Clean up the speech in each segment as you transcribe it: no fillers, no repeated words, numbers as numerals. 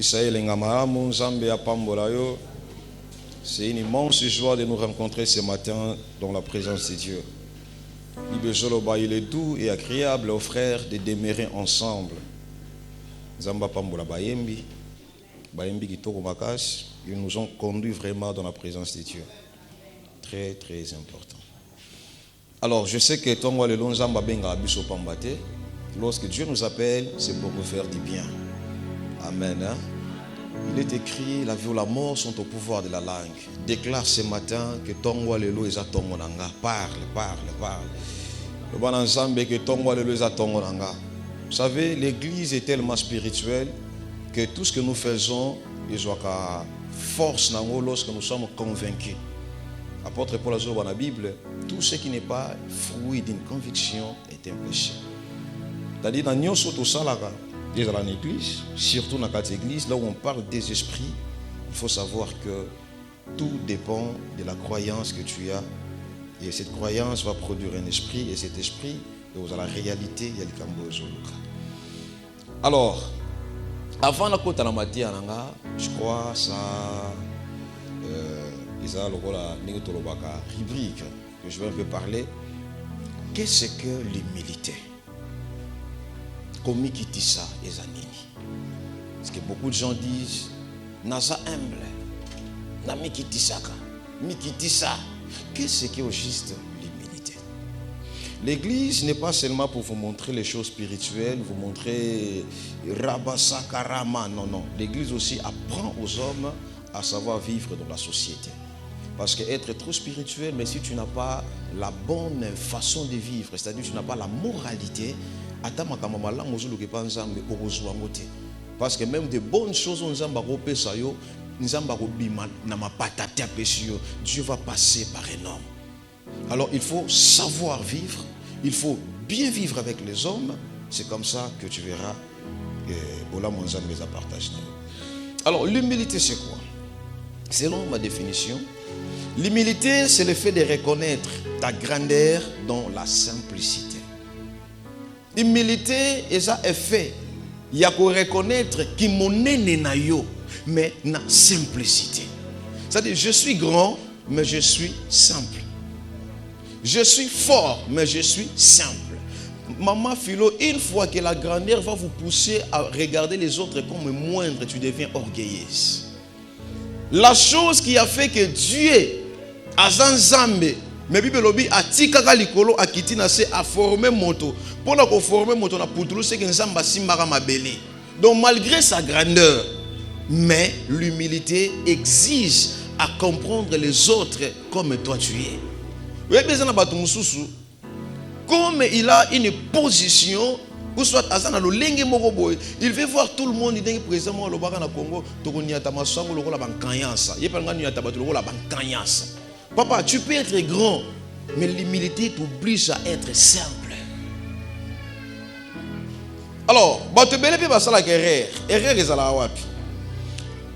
C'est une immense joie de nous rencontrer ce matin dans la présence de Dieu. Il est doux et agréable aux frères de demeurer ensemble. Ils nous ont conduits vraiment dans la présence de Dieu. Très, très important. Alors, je sais que lorsque Dieu nous appelle, c'est pour nous faire du bien. Amen. Hein? Il est écrit, la vie ou la mort sont au pouvoir de la langue. Déclare ce matin que Tongwa Lelo est à Tongonanga. Parle. Vous savez, l'église est tellement spirituelle que tout ce que nous faisons, il y a force lorsque nous sommes convaincus. Apôtre Paul a dit dans la Bible, tout ce qui n'est pas fruit d'une conviction est un péché. C'est-à-dire, dans l'église, surtout dans cette église, là où on parle des esprits, il faut savoir que tout dépend de la croyance que tu as. Et cette croyance va produire un esprit, et cet esprit, dans la réalité, il y a le Cambozo. Alors, avant la côte à la matière, je crois que ça, ils ont la rubrique que je vais un peu parler. Qu'est-ce que l'humilité? Comment quitter ça, les amis? Parce que beaucoup de gens disent, Naza humble, na mi quitter ça, mi quitter ça. Qu'est-ce que juste l'humilité? L'église n'est pas seulement pour vous montrer les choses spirituelles, vous montrer Rabasa Karama, non. L'église aussi apprend aux hommes à savoir vivre dans la société. Parce qu'être trop spirituel, mais si tu n'as pas la bonne façon de vivre, c'est-à-dire tu n'as pas la moralité, parce que même de bonnes choses, Dieu va passer par un homme. Alors il faut savoir vivre, il faut bien vivre avec les hommes. C'est comme ça que tu verras que alors l'humilité c'est quoi? Selon ma définition, l'humilité c'est le fait de reconnaître ta grandeur dans la simplicité. L'humilité est un effet. Il y a qu'on reconnaître qui mon na yo, mais na simplicité. C'est-à-dire, je suis grand, mais je suis simple. Je suis fort, mais je suis simple. Maman Philo, une fois que la grandeur va vous pousser à regarder les autres comme moindres, tu deviens orgueilleuse. La chose qui a fait que Dieu a Zanzambe, mais Bible lobi atikaka likolo akitina se a formé moto. Pour la former moto na poutulu c'est que Nzamba simbara mabeli. Donc malgré sa grandeur, mais l'humilité exige à comprendre les autres comme toi tu es. Vous avez besoin de mususu. Comme il a une position, ou soit azana lo lenge mokoboy, il veut voir tout le monde il est présent moi le baka na Congo, tokoni atama sango lokola bankanyansa. Yepanga ni atabatu lokola bankanyansa. Papa, tu peux être grand, mais l'humilité t'oblige à être simple. Alors, bato bele pe basala erreur ezala wapi?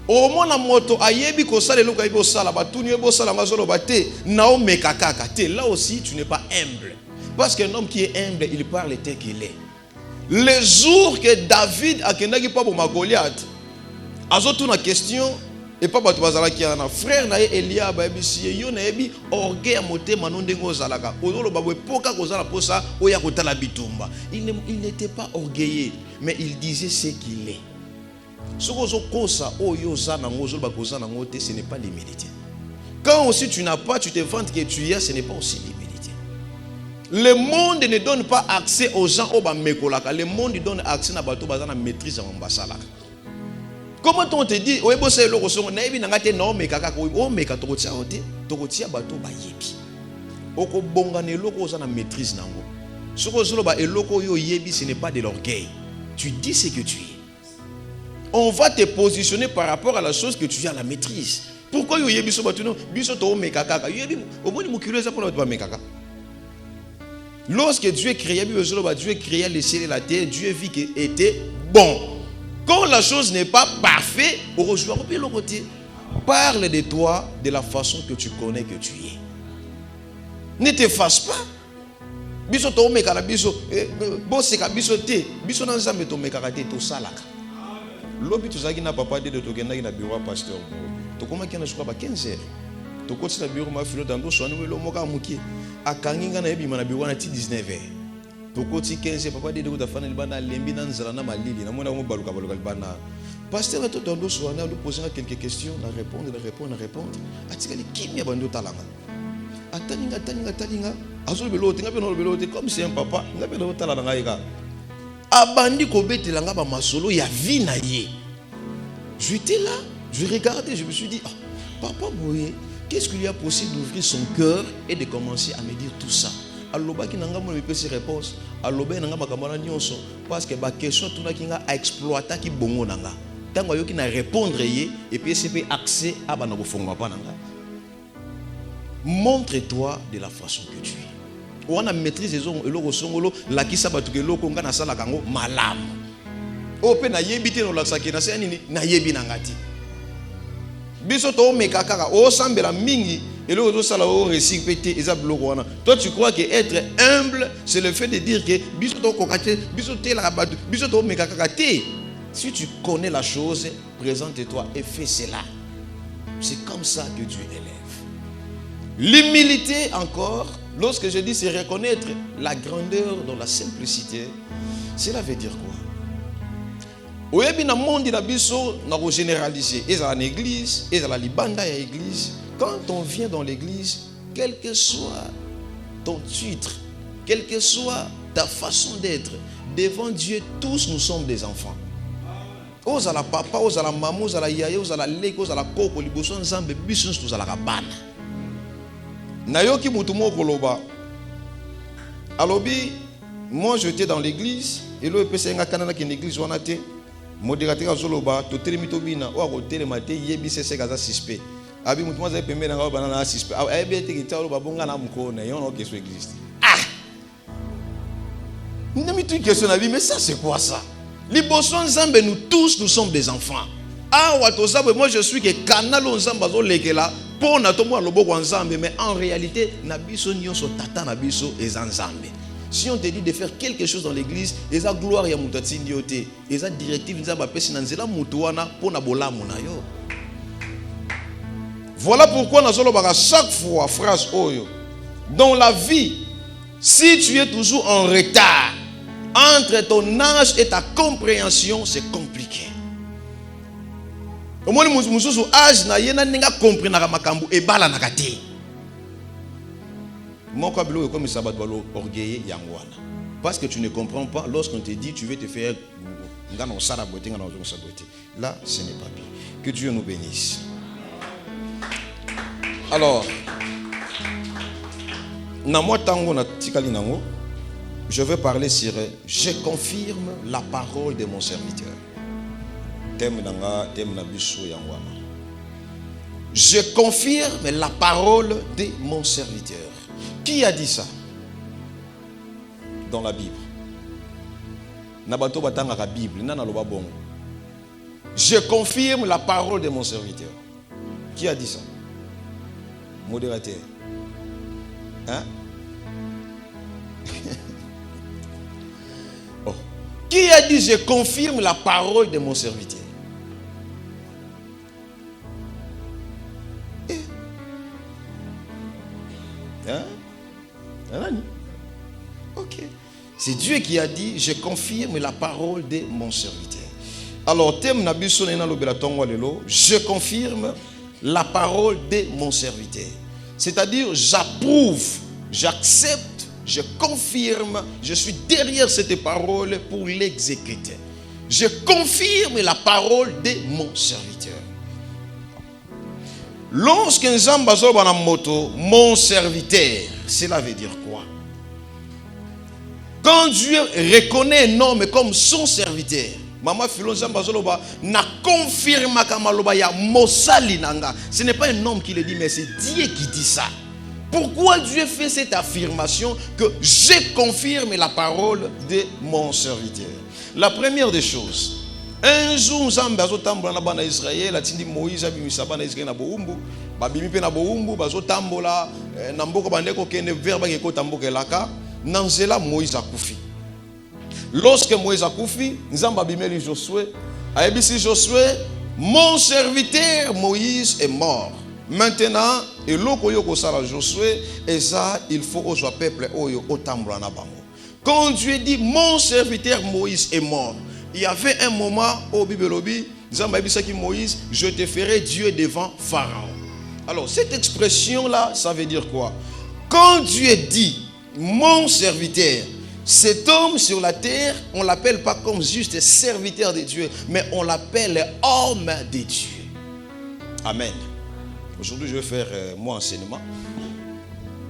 Au moins la moto ayebi ko sala loka ibo sala batuni ebo sala ngazolo bate na o mekakaka te. Là aussi tu n'es pas humble. Parce qu'un homme qui est humble, il parle tel qu'il est. Le jour que David a kendaki pa boma Goliath, azotu na question et pas bato bazala ki ana frère na Eliab ebisi yo na ebi orgueil motema no ndengo zalaka ozolo babwe poka kozala posa oya kotala bitumba. Il n'était pas orgueilleux, mais il disait ce qu'il est. Ce n'est pas l'humilité. Quand aussi tu n'as pas, tu te vantes que tu as, ce n'est pas aussi l'humilité. Le monde ne donne pas accès aux gens au bamekolaka. Le monde donne accès à bato bazana maîtrise en basalaka. Comment on te dit, oui, bon, c'est le ressort, naïbi n'angate non, mais kaka, oh, mais quand tokotia bato ba yebi. Oko bongane loko za na maîtrise nango. Soko zolo ba eloko yo yebi, ce n'est pas de l'orgueil. Tu dis ce que tu es. On va te positionner par rapport à la chose que tu as la maîtrise. Pourquoi yo yebi so batuno, biso to me kaka, yebi, au moins mukulo za pour ne pas me kaka. Lorsque Dieu créa Dieu créa les cieux et la terre, Dieu vit qu'il était bon. Quand la chose n'est pas parfaite, au rejoindre le côté. Parle de toi de la façon que tu connais que tu es. Ne t'efface pas. Biso to me kala biso, bon c'est ka biso te, biso na nzambe to me kaka te to salaka. Lobi tozaki na papa de tokendaki na bureau pasteur. Tokomaki na shuka ba 15h. Tokoti na bureau ma filo dando so anu lo moka mukie. Akanginga na yebima na bureau na ti 19h. Tokoti 15h papa de ko tafana libana lembi na nzala na malili na mona mo baluka libana. Pasteur to dando so anu poser quelques questions, na répondre. Atikali kimia bando talanga. Atalinga. Azolo belote ngape no belote comme c'est un papa, ngape no talanga ngaika. Abandi kobetela nga ba masolo ya vie na ye. J'étais là, je regardais, je me suis dit, papa Moye, qu'est-ce qu'il y a possible d'ouvrir son cœur et de commencer à me dire tout ça? Aloba ki nanga mo me pesi réponse, aloba nanga makamala nyonso parce que ba question tuna ki nga a exploiter ki bongo nanga. Tango yo ki na répondre ye et puis c'est accès à ba na bofonga pa nanga. Montre-toi de la façon que tu es. On a maîtrisé eloko songolo la kisa batuke loko nga na sala kango malamu. Ope na yebi te no la sakina se nini na yebi na ngati. Biso to meka kaka o sambela mingi eloko to sala o récipité eza bloko wana. Toi tu crois que être humble c'est le fait de dire que biso to kokate biso te la batu biso to meka kaka te. Si tu connais la chose, présente-toi et fais cela. C'est comme ça que Dieu élève. L'humilité encore, lorsque je dis c'est reconnaître la grandeur dans la simplicité, cela veut dire quoi? Oyebi na monde na biso na ko généraliser, ezala na église, ezala libanda ya église. Quand on vient dans l'église, quel que soit ton titre, quelle que soit ta façon d'être, devant Dieu, tous nous sommes des enfants. Ozala papa, ozala maman, ozala yaya, ozala leko, ozala koko, liboso nzambe biso tous ozala bana. Nayoki mutumo koloba. Alobi, moi j'étais dans l'église et le PC nga kanana ki l'église wana te. Modérateur zoloba to telemito bina o ko telemate yebi sese kaza suspect. Abi mutumo za pembe nga banana suspect. Abi te ki talo babonga na mukona yono ke so église. Ah. N'ami tu question na vie mais ça c'est quoi ça? Liboso nzambe nous tous nous sommes des enfants. Ah watozabe moi je suis que kanalo nzamba zo lekela. Mais en réalité, nabiso nyonso tata nabiso ezanzambe. Si on te dit de faire quelque chose dans l'église, eza gloire ya mutati ndiote, eza directive nzamba pesi na nzela mutu wana pona bolamu na yo. Voilà pourquoi nazolo baka chaque fois phrase oyo. Dans la vie, si tu es toujours en retard entre ton âge et ta compréhension, c'est compliqué. Au moins, mususu âge na yena ninga comprendre makambu e bala na kate. Mon kabilo est comme ça bat balo orgueilleux yangwana. Parce que tu ne comprends pas lorsqu'on te dit tu veux te faire ngana sala beauté ngana zo saboter. Là, ce n'est pas bien. Que Dieu nous bénisse. Alors, na moi tango na tikali nango, je veux parler sur je confirme la parole de mon serviteur. Je confirme la parole de mon serviteur. Qui a dit ça? Dans la Bible. Je confirme la parole de mon serviteur. Qui a dit ça? Modérateur. Hein? Oh. Qui a dit je confirme la parole de mon serviteur? Hein? Ok. C'est Dieu qui a dit je confirme la parole de mon serviteur. Alors, je confirme la parole de mon serviteur. C'est-à-dire, j'approuve, j'accepte, je confirme, je suis derrière cette parole pour l'exécuter. Je confirme la parole de mon serviteur. Lorsque Nzamba zoba na moto, mon serviteur, cela veut dire quoi? Quand Dieu reconnaît un homme comme son serviteur, Maman Philo Nzamba zoloba na confirme kamaloba ya mosali nanga. Ce n'est pas un homme qui le dit, mais c'est Dieu qui dit ça. Pourquoi Dieu fait cette affirmation que je confirme la parole de mon serviteur? La première des choses. Un jour, Nzambe azotambola na bana Israël, atindi Moïse abimisa bana Israël na boumbu, babimi pe na boumbu, bazotambola na mboko bandeko kende verba ke tamboka elaka, nanzela Moïse akufi. Lorsque Moïse akufi, Nzambe abimeli Josué, Aïbisi Josué, mon serviteur Moïse est mort. Maintenant, et l'okoyoko sala Josué, et ça, il faut au peuple oyo otambulana bango. Quand Dieu dit mon serviteur Moïse est mort, il y avait un moment au Bibelobi, Moïse, je te ferai Dieu devant Pharaon. Alors, cette expression-là, ça veut dire quoi? Quand Dieu dit mon serviteur, cet homme sur la terre, on ne l'appelle pas comme juste serviteur de Dieu, mais on l'appelle homme de Dieu. Amen. Aujourd'hui, je vais faire mon enseignement.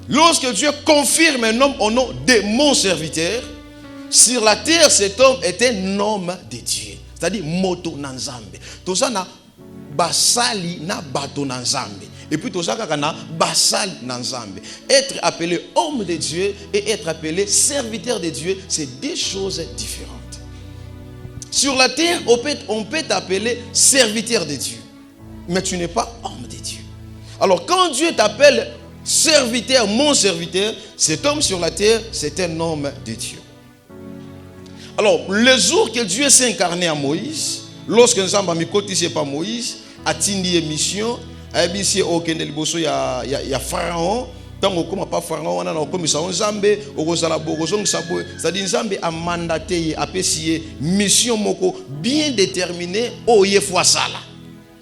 Lorsque Dieu confirme un homme au nom de mon serviteur, sur la terre, cet homme est un homme de Dieu. C'est-à-dire, moto nanzambe. Tout ça, na basali na bato nanzambe. Et puis, tout ça, na basali nanzambe. Être appelé homme de Dieu et être appelé serviteur de Dieu, c'est deux choses différentes. Sur la terre, on peut t'appeler serviteur de Dieu. Mais tu n'es pas homme de Dieu. Alors, quand Dieu t'appelle serviteur, mon serviteur, cet homme sur la terre, c'est un homme de Dieu. Alors, le jour que Dieu s'est incarné à Moïse, lorsque nous avons mis côté par Moïse, a tindi mission, a habité au Kendeliboso, il y a Pharaon. Tant qu'on n'a pas Pharaon, on a commis ça en Zambé, au Rosalabogozong Sabo, c'est-à-dire Zambé a mandaté, a payé mission moko bien déterminée, au Yefwa Sala.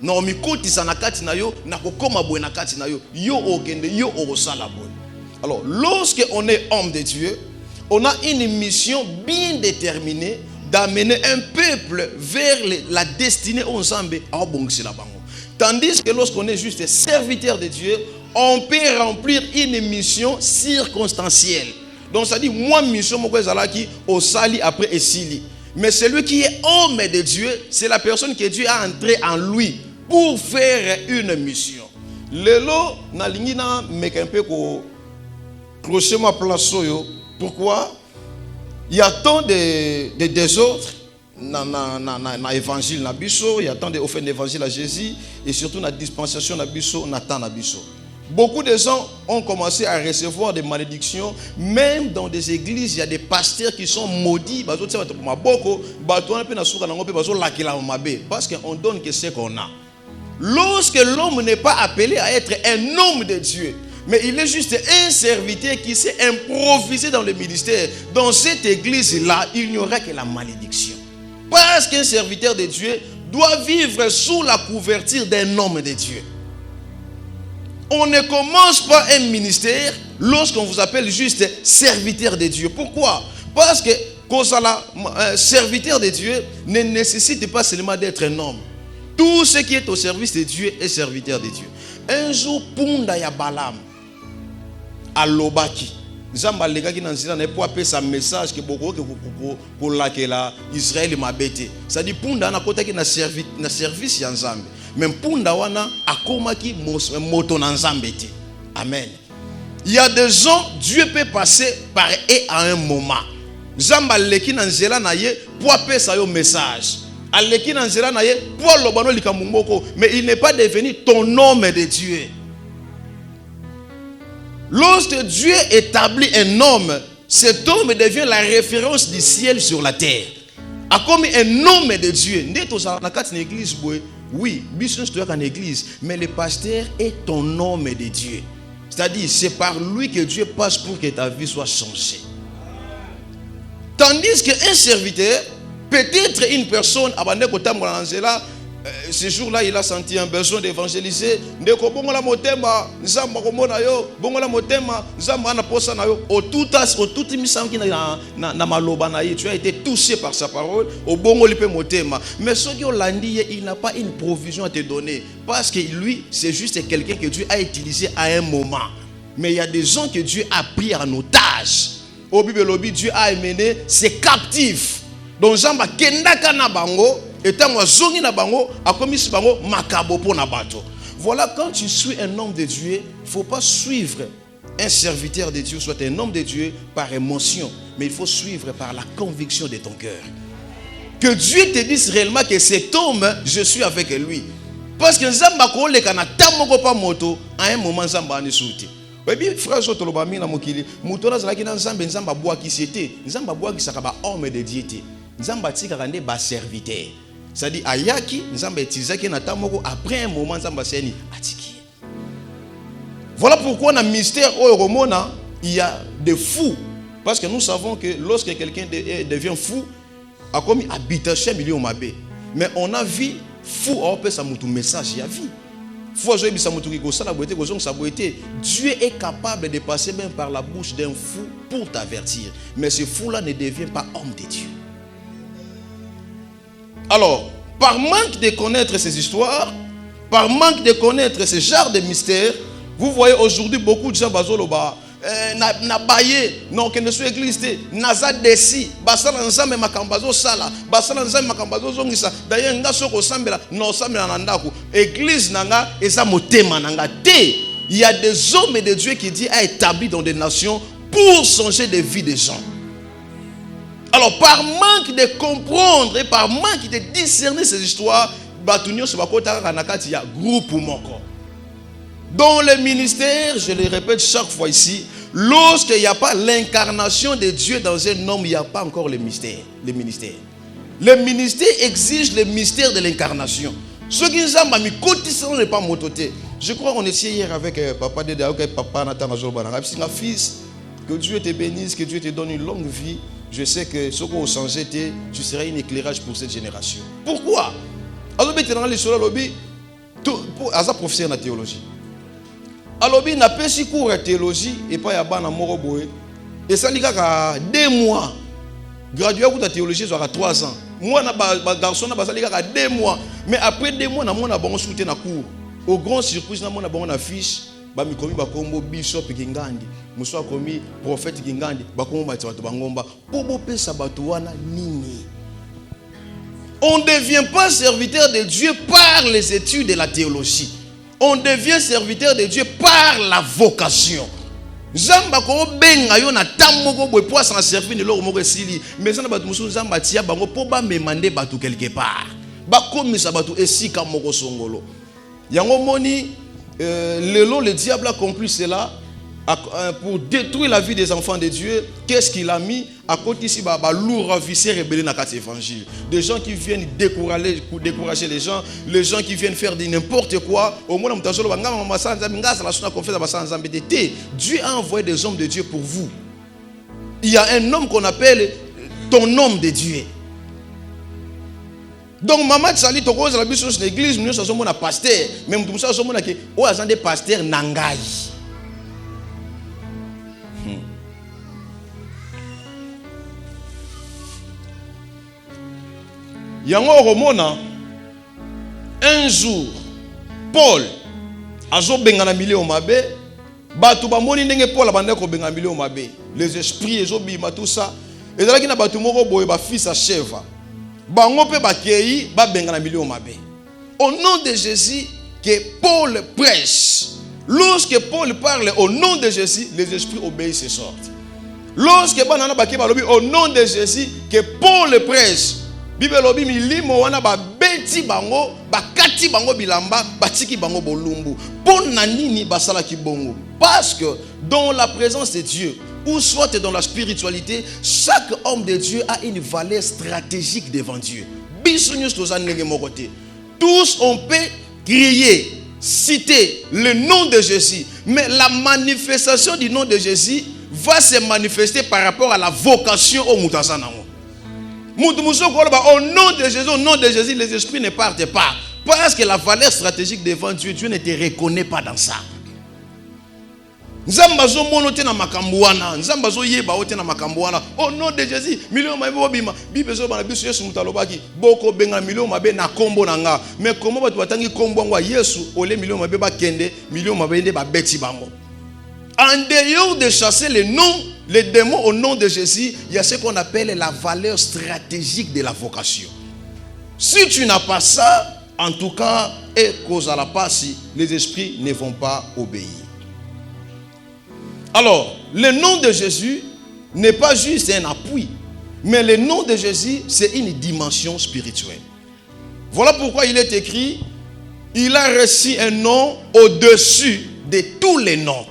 Non, mi koti sanakati na yo, na kokoma boy nakati na yo, yo okende, yo orosala boy. Alors, lorsque on est homme de Dieu, on a une mission bien déterminée d'amener un peuple vers la destinée au Zambé à Bongsila Bango. Tandis que lorsqu'on est juste serviteur de Dieu, on peut remplir une mission circonstancielle. Donc ça dit, moi mission moko ezalaki au sali après esili. Mais celui qui est homme de Dieu, c'est la personne que Dieu a entré en lui pour faire une mission. Lelo na lingina mekempe ko crochet ma place yo. Pourquoi? Il y a tant de désordres dans l'évangile na biso, il y a tant d'offres d'évangile à Jésus et surtout dans la dispensation na biso, na temps na biso. Beaucoup de gens ont commencé à recevoir des malédictions, même dans des églises, il y a des pasteurs qui sont maudits, parce qu'on donne que ce qu'on a. Lorsque l'homme n'est pas appelé à être un homme de Dieu, mais il est juste un serviteur qui s'est improvisé dans le ministère, dans cette église-là, il n'y aura que la malédiction. Parce qu'un serviteur de Dieu doit vivre sous la couverture d'un homme de Dieu. On ne commence pas un ministère lorsqu'on vous appelle juste serviteur de Dieu. Pourquoi? Parce que serviteur de Dieu ne nécessite pas seulement d'être un homme. Tout ce qui est au service de Dieu est serviteur de Dieu. Un jour, Punda ya Balaam, à Lobaki, Zamba legaki nanzila ne po appeler sa message que beaucoup que la Israël m'a bêté. Ça dit Punda na kota ki na service ya Nzambe. Même Punda wana akomaki moto na Nzambe te. Amen. Il y a des gens, Dieu peut passer par eux à un moment. Zamba leki nanzela na ye po appeler sa yo message. Aleki nanzela na ye po lobano likamungoko, mais il n'est pas devenu ton homme de Dieu. Lorsque Dieu établit un homme, cet homme devient la référence du ciel sur la terre. A comme un homme de Dieu. Oui, en église, mais le pasteur est ton homme de Dieu. C'est-à-dire, c'est par lui que Dieu passe pour que ta vie soit changée. Tandis qu'un serviteur, peut-être une personne, ce jour-là, il a senti un besoin d'évangéliser. Tu as été touché par sa parole. Mais ce qui il n'a pas une provision à te donner. Parce que lui, c'est juste quelqu'un que Dieu a utilisé à un moment. Mais il y a des gens que Dieu a pris en otage. Au Bible, Dieu a amené ses captifs. Donc, Zamba Kendaka na bango. Voilà, quand tu suis un homme de Dieu, il ne faut pas suivre un serviteur de Dieu, soit un homme de Dieu par émotion, mais il faut suivre par la conviction de ton cœur. Que Dieu te dise réellement que cet homme, je suis avec lui. Parce que Zamba Kole kana tamoko pa moto, à un moment Zamba ne souti. Oui, bien, frère, je te le dis, Moutola Zalaki dans Zamba, Zamba bois qui c'était, Zamba bois qui s'accaba homme de Dieu. Zamba tika kande ba serviteur. C'est-à-dire, ayaki, nzamba etizaki na tamoko, après un moment, nzamba seni atiki. Voilà pourquoi dans le mystère Romona, il y a des fous. Parce que nous savons que lorsque quelqu'un devient fou, a comme habitation milieu mabé. Mais on a vu fou a opé sa mutu message, il y a vu. Fou a joué sa mutu qui gosa la beauté, gosa sa beauté. Dieu est capable de passer même par la bouche d'un fou pour t'avertir. Mais ce fou-là ne devient pas homme de Dieu. Alors, par manque de connaître ces histoires, par manque de connaître ce genre de mystères, vous voyez aujourd'hui beaucoup de gens bazoloba na baye non que ne soit église naza desi basala nzambe makambazo sala basala nzambe makambazo zongisa d'ailleurs nga soko sambela non sambela na ndako église nanga eza motema nanga te. Il y a des hommes et des dieux qui Dieu a établi dans des nations pour changer des vies des gens. Alors par manque de comprendre et par manque de discerner ces histoires, batunyo se bakota kanakati ya groupe moko. Dans le ministère, je le répète chaque fois ici, lorsqu'il n'y a pas l'incarnation de Dieu dans un homme, il n'y a pas encore le mystère, le ministère. Le ministère exige le mystère de l'incarnation. Ce qui nous a mis côté n'est pas mototé. Je crois qu'on était hier avec papa de papa Nathan Azolbana. Fils, que Dieu te bénisse, que Dieu te donne une longue vie. Je sais que ce qu'on a changé, tu seras un éclairage pour cette génération. Pourquoi? Alors, tu es dans les sols, tu es professeur de théologie. Alors, il n'a pas si cours de théologie et pas y a moroboé. Et ça, il y a 2 mois. Gradué de théologie, il y a 3 ans. Moi, je garçon, il y a 2 mois. Mais après 2 mois, je suis soutenu à cours. Au grand surprise, je suis une affiche. Je suis commis bishop Gingandi. Je suis commis prophète Gingandi. Je suis commis pour nini. On ne devient pas serviteur de Dieu par les études de la théologie. On devient serviteur de Dieu par la vocation. Zamba ko benga yo na tamoko boy pour s'en servir de l'or moko sili. Mais ça na batu musu zamba tia bango po ba memande batu quelque part. Ba komisa batu esika moko songolo. Yango moni le diable a compris cela pour détruire la vie des enfants de Dieu. Qu'est-ce qu'il a mis à côté ici lourd ravissé rebelle dans cet évangile. Des gens qui viennent décourager les gens qui viennent faire de n'importe quoi. Au moins Dieu a envoyé des hommes de Dieu pour vous. Il y a un homme qu'on appelle ton homme de Dieu. Donc maman Tsali to cause la biso sur l'église, nous sommes un pasteur, même tout ça sommes que o azan des pasteurs nangai. Yango romona un jour Paul azo bengana milio mabe batu ba moni ndenge Paul abande ko bengana milio mabe les esprits ezo bima tout ça et là qui na batu moko boye ba fils à chèvre bango pe ba kei ba bengana milio mabe. Au nom de Jésus que Paul prêche. Lorsque Paul parle au nom de Jésus, les esprits obéissent et sortent. Lorsque banana ba ke ba lobi au nom de Jésus que Paul prêche, Bible lobi milimo wana ba beti bango ba kati bango bilamba ba tiki bango bolumbu. Pour nini basala ki bongo? Parce que dans la présence de Dieu, ou soit dans la spiritualité, chaque homme de Dieu a une valeur stratégique devant Dieu. Tous on peut crier, citer le nom de Jésus, mais la manifestation du nom de Jésus va se manifester par rapport à la vocation au Moutasanango. Au nom de Jésus, les esprits ne partent pas. Parce que la valeur stratégique devant Dieu, Dieu ne te reconnaît pas dans ça. Nzambazo monote na makambuana, nzambazo yeba ote na makambuana. Au nom de Jésus, million mabe bobima. Bibezo bana biso Yesu mutalobaki, boko benga million mabe na kombo nanga. Mais comment batu batangi kombo ngwa Yesu, ole million mabe ba kende, million mabe nde ba beti bango. En dehors de chasser les noms, les démons au nom de Jésus, il y a ce qu'on appelle la valeur stratégique de la vocation. Si tu n'as pas ça, en tout cas, et cause à la passe, les esprits ne vont pas obéir. Alors, le nom de Jésus n'est pas juste un appui, mais le nom de Jésus, c'est une dimension spirituelle. Voilà pourquoi il est écrit, il a reçu un nom au-dessus de tous les noms.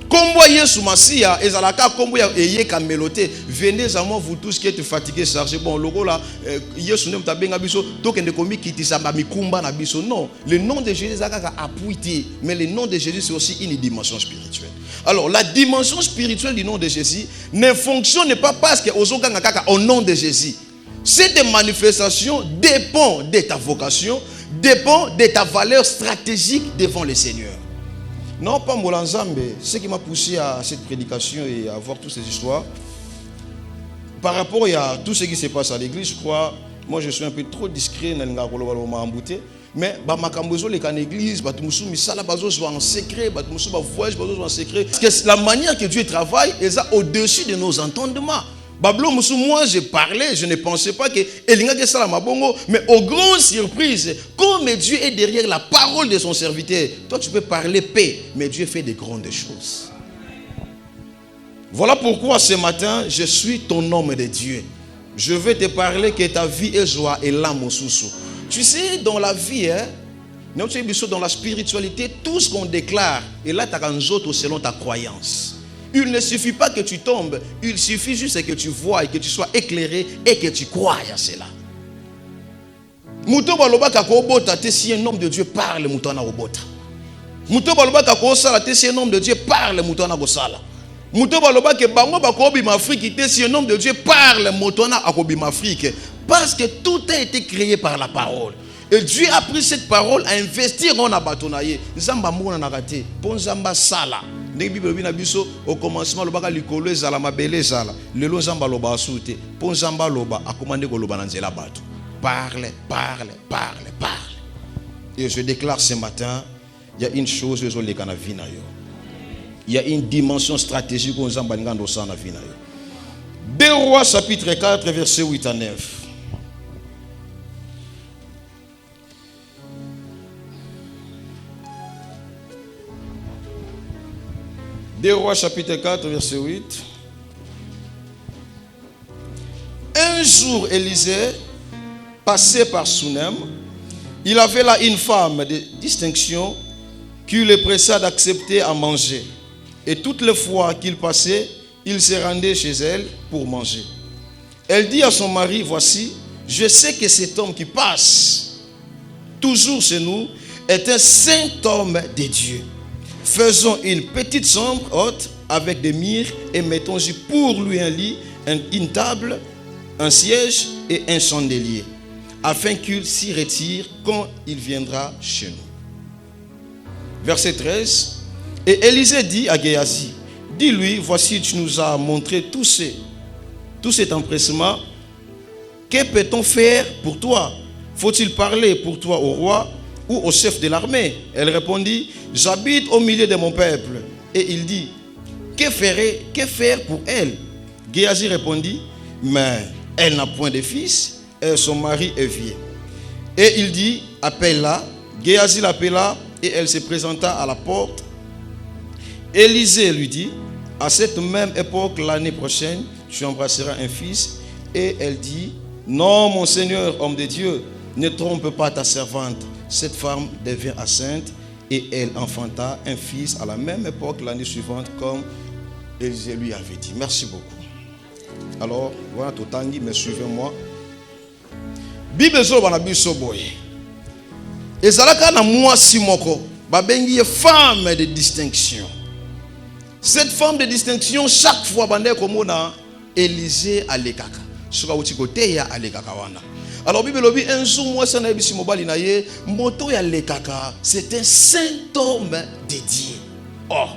Kombo Yesu Masia, ezalaka kombo ya eyeka meloté. Venez à moi vous tous qui êtes fatigués, chargés. Bon, logo là, Yesu ne m'tabenga biso, tokende komi kitisa ba mikumba na biso. Non, le nom de Jésus zakaka appuité, mais le nom de Jésus c'est aussi une dimension spirituelle. Alors, la dimension spirituelle du nom de Jésus ne fonctionne pas parce que ozokanga kaka au nom de Jésus. Cette manifestation dépend de ta vocation, dépend de ta valeur stratégique devant le Seigneur. Non, pas Molanzambe. Ce qui m'a poussé à cette prédication et à voir toutes ces histoires, par rapport à tout ce qui se passe à l'église, je crois, moi je suis un peu trop discret, mais l'église, en secret, voyage en secret. Parce que la manière que Dieu travaille est au-dessus de nos entendements. Moi j'ai parlé, je ne pensais pas que mais au grand surprise, comme Dieu est derrière la parole de son serviteur, toi tu peux parler paix, mais Dieu fait de grandes choses. Voilà pourquoi ce matin, je suis ton homme de Dieu. Je vais te parler que ta vie est joie et l'âme au sous. Tu sais, dans la vie, dans la spiritualité, tout ce qu'on déclare, et là tu as un autre selon ta croyance. Il ne suffit pas que tu tombes, il suffit juste que tu vois et que tu sois éclairé et que tu crois à cela. Muto baloba kakobota te si un homme de Dieu parle mutana obota. Muto baloba kakosala te si un homme de Dieu parle mutana gosala. Muto baloba ke bango bakobi m'Afrique te si un homme de Dieu parle mutana akobi m'Afrique parce que tout a été créé par la parole. Et Dieu a pris cette parole à investir en abatonaye. Nzamba mona nakate, ponzamba sala. Au commencement, le baga likolo ezala mabele ezala. Lelo nzamba loba asute. Po nzamba loba akomande ko loba nanzela bato. Parle, parle, parle, parle. Et je déclare ce matin, il y a une chose que les kana vie na yo. Il y a une dimension stratégique qu'on nzamba ngando sa na vie na yo. 2 Rois chapitre 4 verset 8 à 9. 2 Rois chapitre 4 verset 8. Un jour Élisée passait par Sunem. Il avait là une femme de distinction qui le pressa d'accepter à manger. Et toutes les fois qu'il passait, il se rendait chez elle pour manger. Elle dit à son mari, voici, je sais que cet homme qui passe toujours chez nous est un saint homme de Dieu. Faisons une petite chambre haute avec des murs et mettons-y pour lui un lit, une table, un siège et un chandelier, afin qu'il s'y retire quand il viendra chez nous. Verset 13. Et Élisée dit à Géasi, dis-lui, voici tu nous as montré tout cet empressement. Que peut-on faire pour toi? Faut-il parler pour toi au roi ou au chef de l'armée? Elle répondit, j'habite au milieu de mon peuple. Et il dit, que faire pour elle? Géasi répondit, mais elle n'a point de fils et son mari est vieux. Et il dit, appelle-la. Géasi l'appela et elle se présenta à la porte. Élisée lui dit, à cette même époque, l'année prochaine, tu embrasseras un fils. Et elle dit, non, mon Seigneur, homme de Dieu, ne trompe pas ta servante. Cette femme devient enceinte et elle enfanta un fils à la même époque l'année suivante comme Élisée lui avait dit. Merci beaucoup. Alors, voilà tout tangi, mais suivez-moi. Bible zo bana biso boye. Ezalaka na mwasi moko, babengi femme de distinction. Cette femme de distinction, chaque fois bande komona Élisée alekaka. Soka uti kote ya alekaka wana. Alors Bible lobi un jour moi ça na bisi mobali na ye moto ya lekaka, c'est un saint homme de Dieu. Oh,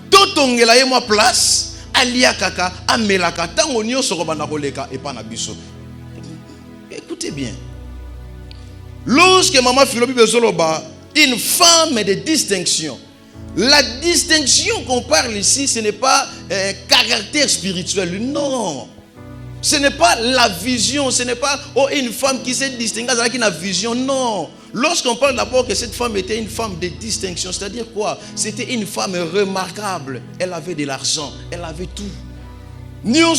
totongela ye moi place alia kaka amelaka tango nyonso ko bana koleka et pas na biso. Écoutez bien. Lorsque maman Philobi bezoloba, une femme de distinction. La distinction qu'on parle ici, ce n'est pas un caractère spirituel, non. Ce n'est pas la vision, ce n'est pas une femme qui s'est distinguée avec une vision, non. Lorsqu'on parle d'abord que cette femme était une femme de distinction, c'est-à-dire quoi? C'était une femme remarquable. Elle avait de l'argent, elle avait tout. Donc,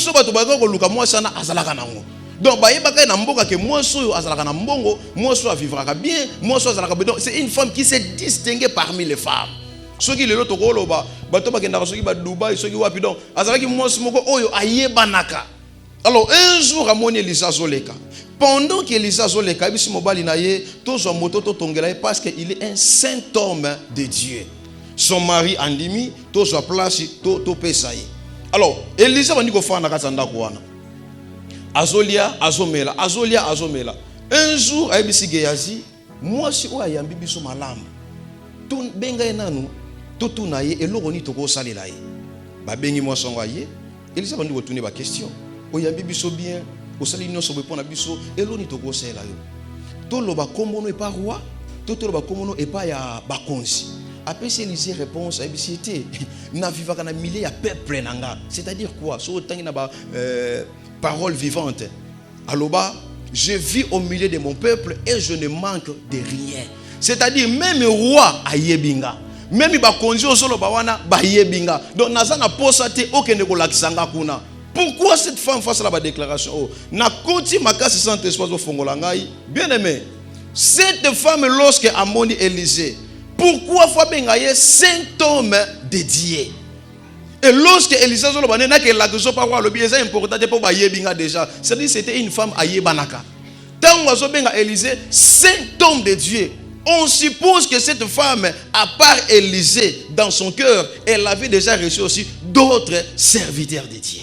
c'est une femme qui s'est distinguée parmi les femmes. Ceux qui le tokoloba, bato bakenda soki ba Dubaï, soki wapi donc, azalaki mwasi moko oyo ayebanaka. Alors un jour amoni Elisa zoleka. Pendant que Elisa zoleka, bisi mobali na ye, tozo moto to tongela parce qu'il est un saint homme de Dieu. Son mari andimi, tozo place to pesa ye. Alors Elisa bandi ko fana katanda ko wana. Azolia azomela, azolia azomela. Un jour ayebisi Gehazi, mwasi o ayambi biso malamu. Tun benga enanu, to tuna ye eloko ni toko salela ye. Ba bengi mwasi ngo ye, Elisa bandi ko tuni ba question. Oyambi biso bien, osali nyonso bo pona biso eloko ni toko salela yo. To loba kombono e pa roi, to loba kombono e pa ya bakonzi. Après c'est Élisée réponse ayebisi te na vivaka na milliers ya peuple nanga. C'est-à-dire quoi? So tangi na ba parole vivante. Aloba, je vis au milieu de mon peuple et je ne manque de rien. C'est-à-dire même roi ayebinga, même ba konzi osolo ba wana ba yebinga. Donc nazana posate okende ko lakisanga kuna. Pourquoi cette femme face à la déclaration? Oh, na koti makasi saint espace au fongola ngai. Bien aimé, cette femme lorsque amoni Élisée, pourquoi faut bengaye saint homme dédié? Et lorsque Elisa zolo banena que la question par roi le bien c'est important pour ba yebinga déjà. C'est-à-dire c'était une femme ayebanaka. Tant ozo benga Élisée saint homme de Dieu. On suppose que cette femme, à part Élisée dans son cœur, elle avait déjà reçu aussi d'autres serviteurs de Dieu.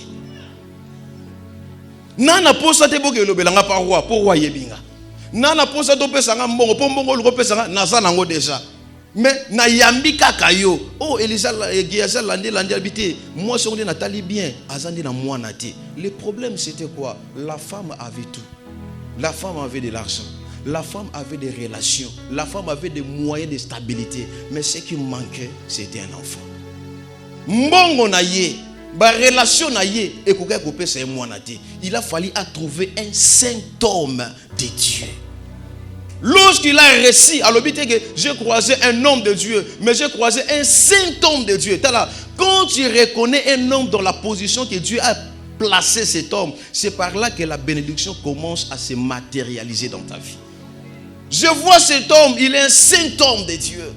Nana posa te boke lobelanga par roi pour roi yebinga. Nana posa to pesanga mbongo po mbongo lo pesanga naza nango déjà. Mais na yambi kaka yo. Oh Elisa Gehazi landi habité. Moi si on dit Nathalie bien, azandi na moi nati. Le problème c'était quoi? La femme avait tout. La femme avait de l'argent. La femme avait des relations. La femme avait des moyens de stabilité. Mais ce qui manquait, c'était un enfant. Mbongo na ye, ba relation na ye, et koka kopé c'est moi nati. Il a fallu à trouver un saint homme de Dieu. Lorsqu'il a réussi, alors que j'ai croisé un homme de Dieu, mais j'ai croisé un saint homme de Dieu. Quand tu reconnais un homme dans la position que Dieu a placé cet homme, c'est par là que la bénédiction commence à se matérialiser dans ta vie. Je vois cet homme, il est un saint homme de Dieu.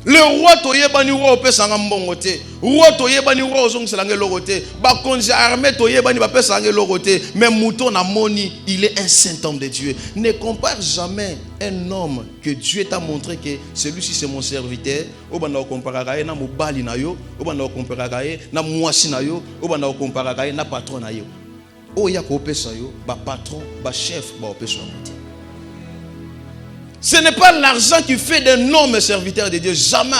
Le roi toyebani roi opesanga mbongote, roi toyebani roi ozongselanga lokote, ba konzi armée toyebani ba pesanga lokote, mais mouton na moni, il est un saint homme de Dieu. Ne compare jamais un homme que Dieu t'a montré que celui-ci c'est mon serviteur, obanda comparaka na mobali na yo, obanda comparaka na mwasi na yo, obanda comparaka na patron na yo. O ya ko pesa yo, ba patron, ba chef ba opesa yo. Ce n'est pas l'argent qui fait d'un homme serviteur de Dieu. Jamais.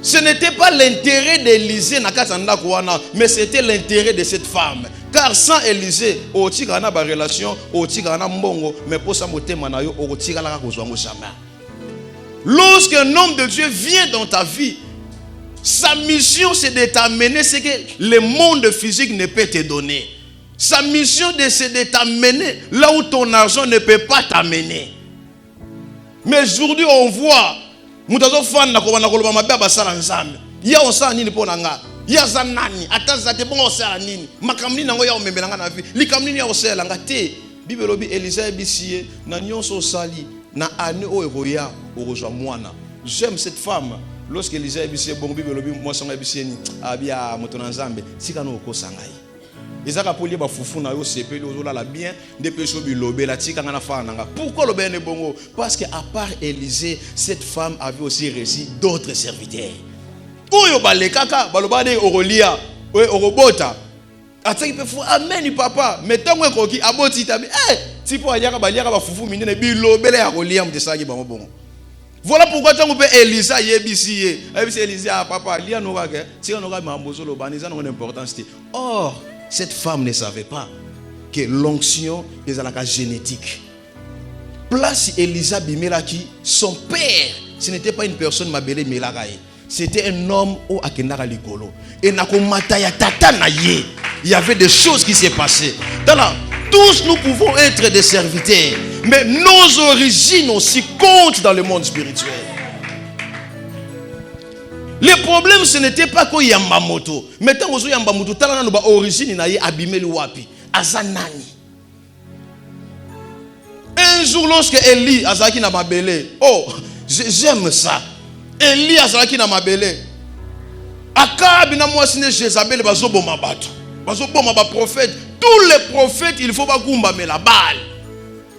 Ce n'était pas l'intérêt d'Élisée, mais c'était l'intérêt de cette femme. Car sans Élisée, on tire na ba relation, on tire na mbongo, mais pour ça motema na yo, on tire la kozwango jamais. Lorsqu'un homme de Dieu vient dans ta vie, sa mission c'est de t'amener ce que le monde physique ne peut te donner. Sa mission c'est de t'amener là où ton argent ne peut pas t'amener. Mais aujourd'hui on voit mutazo fan na ko na koloba mabe basala nzambe ya osala nini pona nga ya zanani ataza te bon osala nini makamni nango ya omembelanga na vie likamni ya osala nga te bibelobi Elisa bisie na nyonso osali na ane o eroya orozwa mwana. J'aime cette femme lorsque Elisa bisie bon bibelobi moi songa bisie ni abia motona nzambe sika no okosanga yi ezaka poli ba fufu na yo sepeli ozola la bien de peso bilobe la tika ngana fa nanga. Pourquoi le ben bongo? Parce que à part Élisée, cette femme avait aussi reçu d'autres serviteurs. Oyo balekaka baloba de orolia, orobota. Ataki pe fu amen papa, metango ekoki aboti tabi tipo ayaka baliaka ba fufu minene bilobe la rolia mtesaki bango bongo. Voilà pourquoi tu peux Elisa yebisi Elisa papa lia no ka tika no ka mambozo lo baniza no importance. Or cette femme ne savait pas que l'onction est à la génétique. Place Elisa Bimelaki, son père, ce n'était pas une personne mabele melagaye. C'était un homme au akenara likolo. Et nakomataya tata naye. Il y avait des choses qui s'est passées. Tous nous pouvons être des serviteurs, mais nos origines aussi comptent dans le monde spirituel. Le problème ce n'était pas que Yambamoto. Mais tant que Yambamoto, talana no ba origine na ye abimeli wapi. Azanani. Un jour lorsque Eli azaki na mabele, oh, j'aime ça. Élie azalaki na mabele. Akab na mwasi ne Jézabel bazoboma bato. Bazoboma ba prophète. Tous les prophètes, il faut pas kumba mais la balle.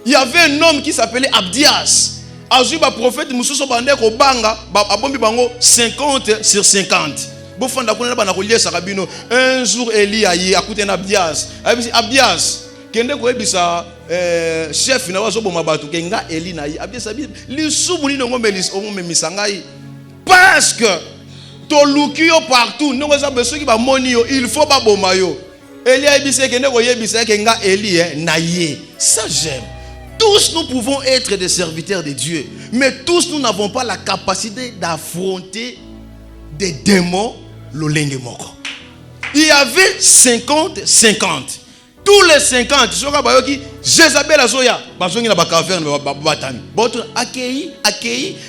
Il y avait un homme qui s'appelait Abdias. Azui ba prophète mususo bande ko banga ba abombi bango 50 sur 50. Bo fanda kuna ba na ko liesa kabino. Un jour Élie ayi akute na Abdias. Abdias kende ko ebisa chef na bazoboma bato kenga Élie na yi. Abdias abi li subuni no ngomelis ongomemisa ngai. Parce que to lukio partout non za beso ki ba moni yo il faut ba boma yo. Élie ebisa kende ko yebisa kenga Élie na ye. Ça j'aime. Tous nous pouvons être des serviteurs de Dieu, mais tous nous n'avons pas la capacité d'affronter des démons lolenge moko. Il y avait 50-50. Tous les 50, Jézabel azoya, bazongi na ba caverne batani. Boto accueilli,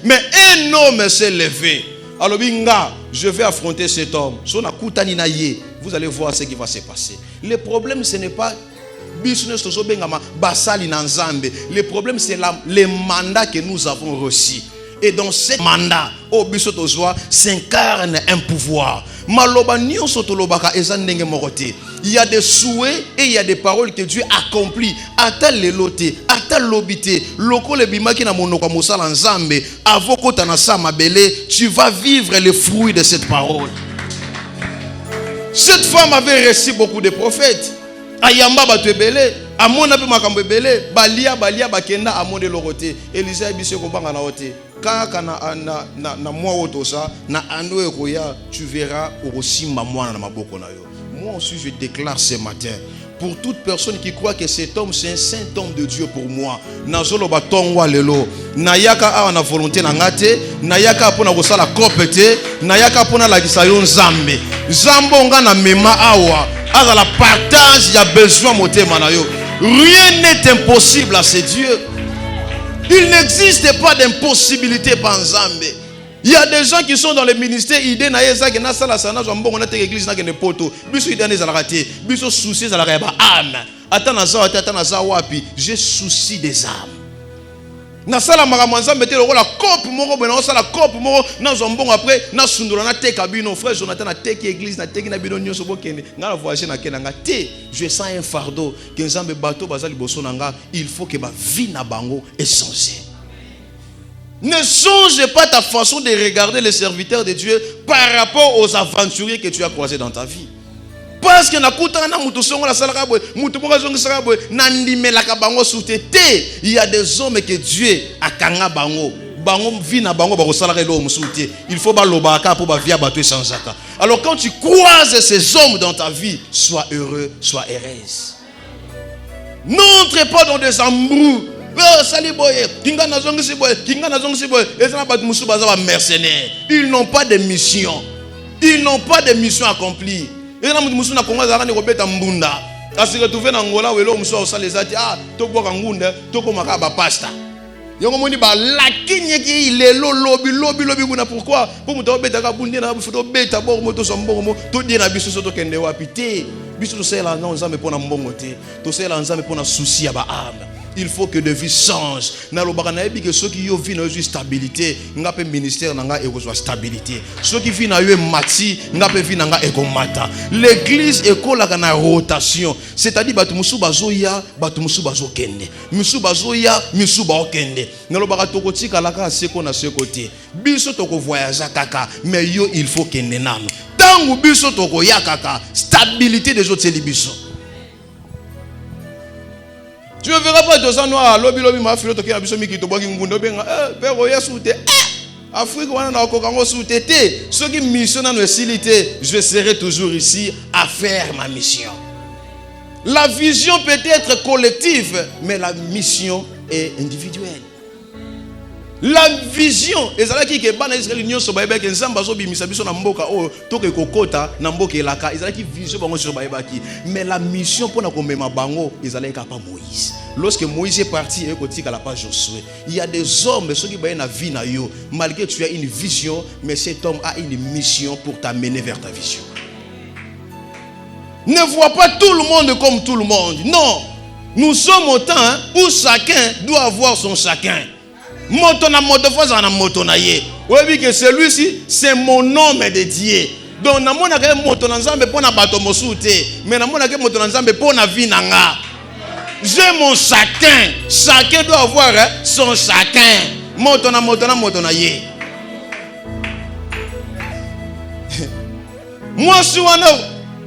mais un homme s'est levé. Alors binga, je vais affronter cet homme. Sona kutani na ye, vous allez voir ce qui va se passer. Le problème ce n'est pas le problème c'est les mandats que nous avons reçus. Et dans ce mandat, s'incarne un pouvoir. Il y a des souhaits et il y a des paroles que Dieu accomplit. Tu vas vivre les fruits de cette parole. Cette femme avait reçu beaucoup de prophètes. Ayamba batwebele amona pe makambo ebele balia bakenda amonde lokote Elisa ebise ko banga na ote kaka na mwa otosa na ando ekoya tu verras okosimba mwana na maboko na yo. Moi aussi je déclare ce matin pour toute personne qui croit que cet homme c'est un saint homme de Dieu pour moi nazolo batongwa lelo nayaka awa na volonté na ngate nayaka pona kosala kopete nayaka pona la kisayo nzambe zambonga na mema awa à la partage, il y a besoin de rien n'est impossible à ces dieux. Il n'existe pas d'impossibilité par Nzambe. Il y a des gens qui sont dans les ministères, idée na yeza que na sala sana zo mbongo na te église na kene poto. Biso idée na raté, biso souci za la ba âme. Atana za wapi, j'ai souci des âmes. Na sala maramanza mete le la coupe moko bena na sala coupe moko na zombongo après na sundola na teka bino frère Jonathan na teki église na teki na bino nyonso bokende ngala voyager na kenanga te je sens un fardeau que nzambe bato bazali boso nanga il faut que ba vie na bango est changée. Ne change pas ta façon de regarder les serviteurs de Dieu par rapport aux aventuriers que tu as croisés dans ta vie. Parce que il y a des hommes que Dieu a kanga bango. Il faut alors quand tu croises ces hommes dans ta vie, sois heureux, sois heureuse. N'entre pas dans des embrouilles. Ils n'ont pas de mission. Ils n'ont pas de mission accomplie. Et là, nous na Congo zara ni kobeta mbunda. Kasi retrouver na Angola welo muso osalezati to boka ngunda to komaka ba pasta. Yongo moni ba lakinye ki lelo lobi kuna pourquoi pour muto beta ka bundi na futo beta bo moto sombongo mo to di na biso so to kende wapi te. Biso to sela na nzambe pona mbongo te. To sela nzambe pona souci ya ba âme. Il faut que de vie change. Na lobaka na ebi que ceux qui yo vie na yo stabilité, ngape ministère na nga ekozwa stabilité. Ceux qui vie na yo mati, ngape vie na nga ekomata. L'église ekolaka na rotation. C'est-à-dire batu musu bazoya, batu musu bazokende. Musu bazoya, musu baokende. Na lobaka tokotika laka seko na sekote. Biso toko voyager kaka, mais yo il faut kende nanu. Tangu biso toko ya kaka, stabilité des autres biso. Tu ne verras pas de ça noir, lobby ma fille qui a besoin de te boire une benga. Père oya soute. Afrique wana na kokango soute. Ceux qui missionnent nos silité, je serai toujours ici à faire ma mission. La vision peut être collective, mais la mission est individuelle. La vision, ezalaki ke bana Israël nyonso ba yebaki nzamba zo bimisa biso na mboka o toke kokota na mboka elaka ezalaki vision bango so ba yebaki mais la mission pour na komema bango ezalaki pa Moïse. Lorsque Moïse est parti et kotika la page Josué, il y a des hommes ceux qui ba na vie na yo malgré que tu as une vision mais cet homme a une mission pour t'amener vers ta vision. Ne vois pas tout le monde comme tout le monde. Non, nous sommes au temps où chacun doit avoir son chacun. Moto na moto foza na moto na ye. Oui, que celui-ci, c'est mon homme de Dieu. Donc, na mona ke moto na nzambe pona bato mosute, mais na mona ke moto na nzambe pona vie nanga. J'ai mon chacun. Chacun doit avoir son chacun. Moto na ye. Moi, si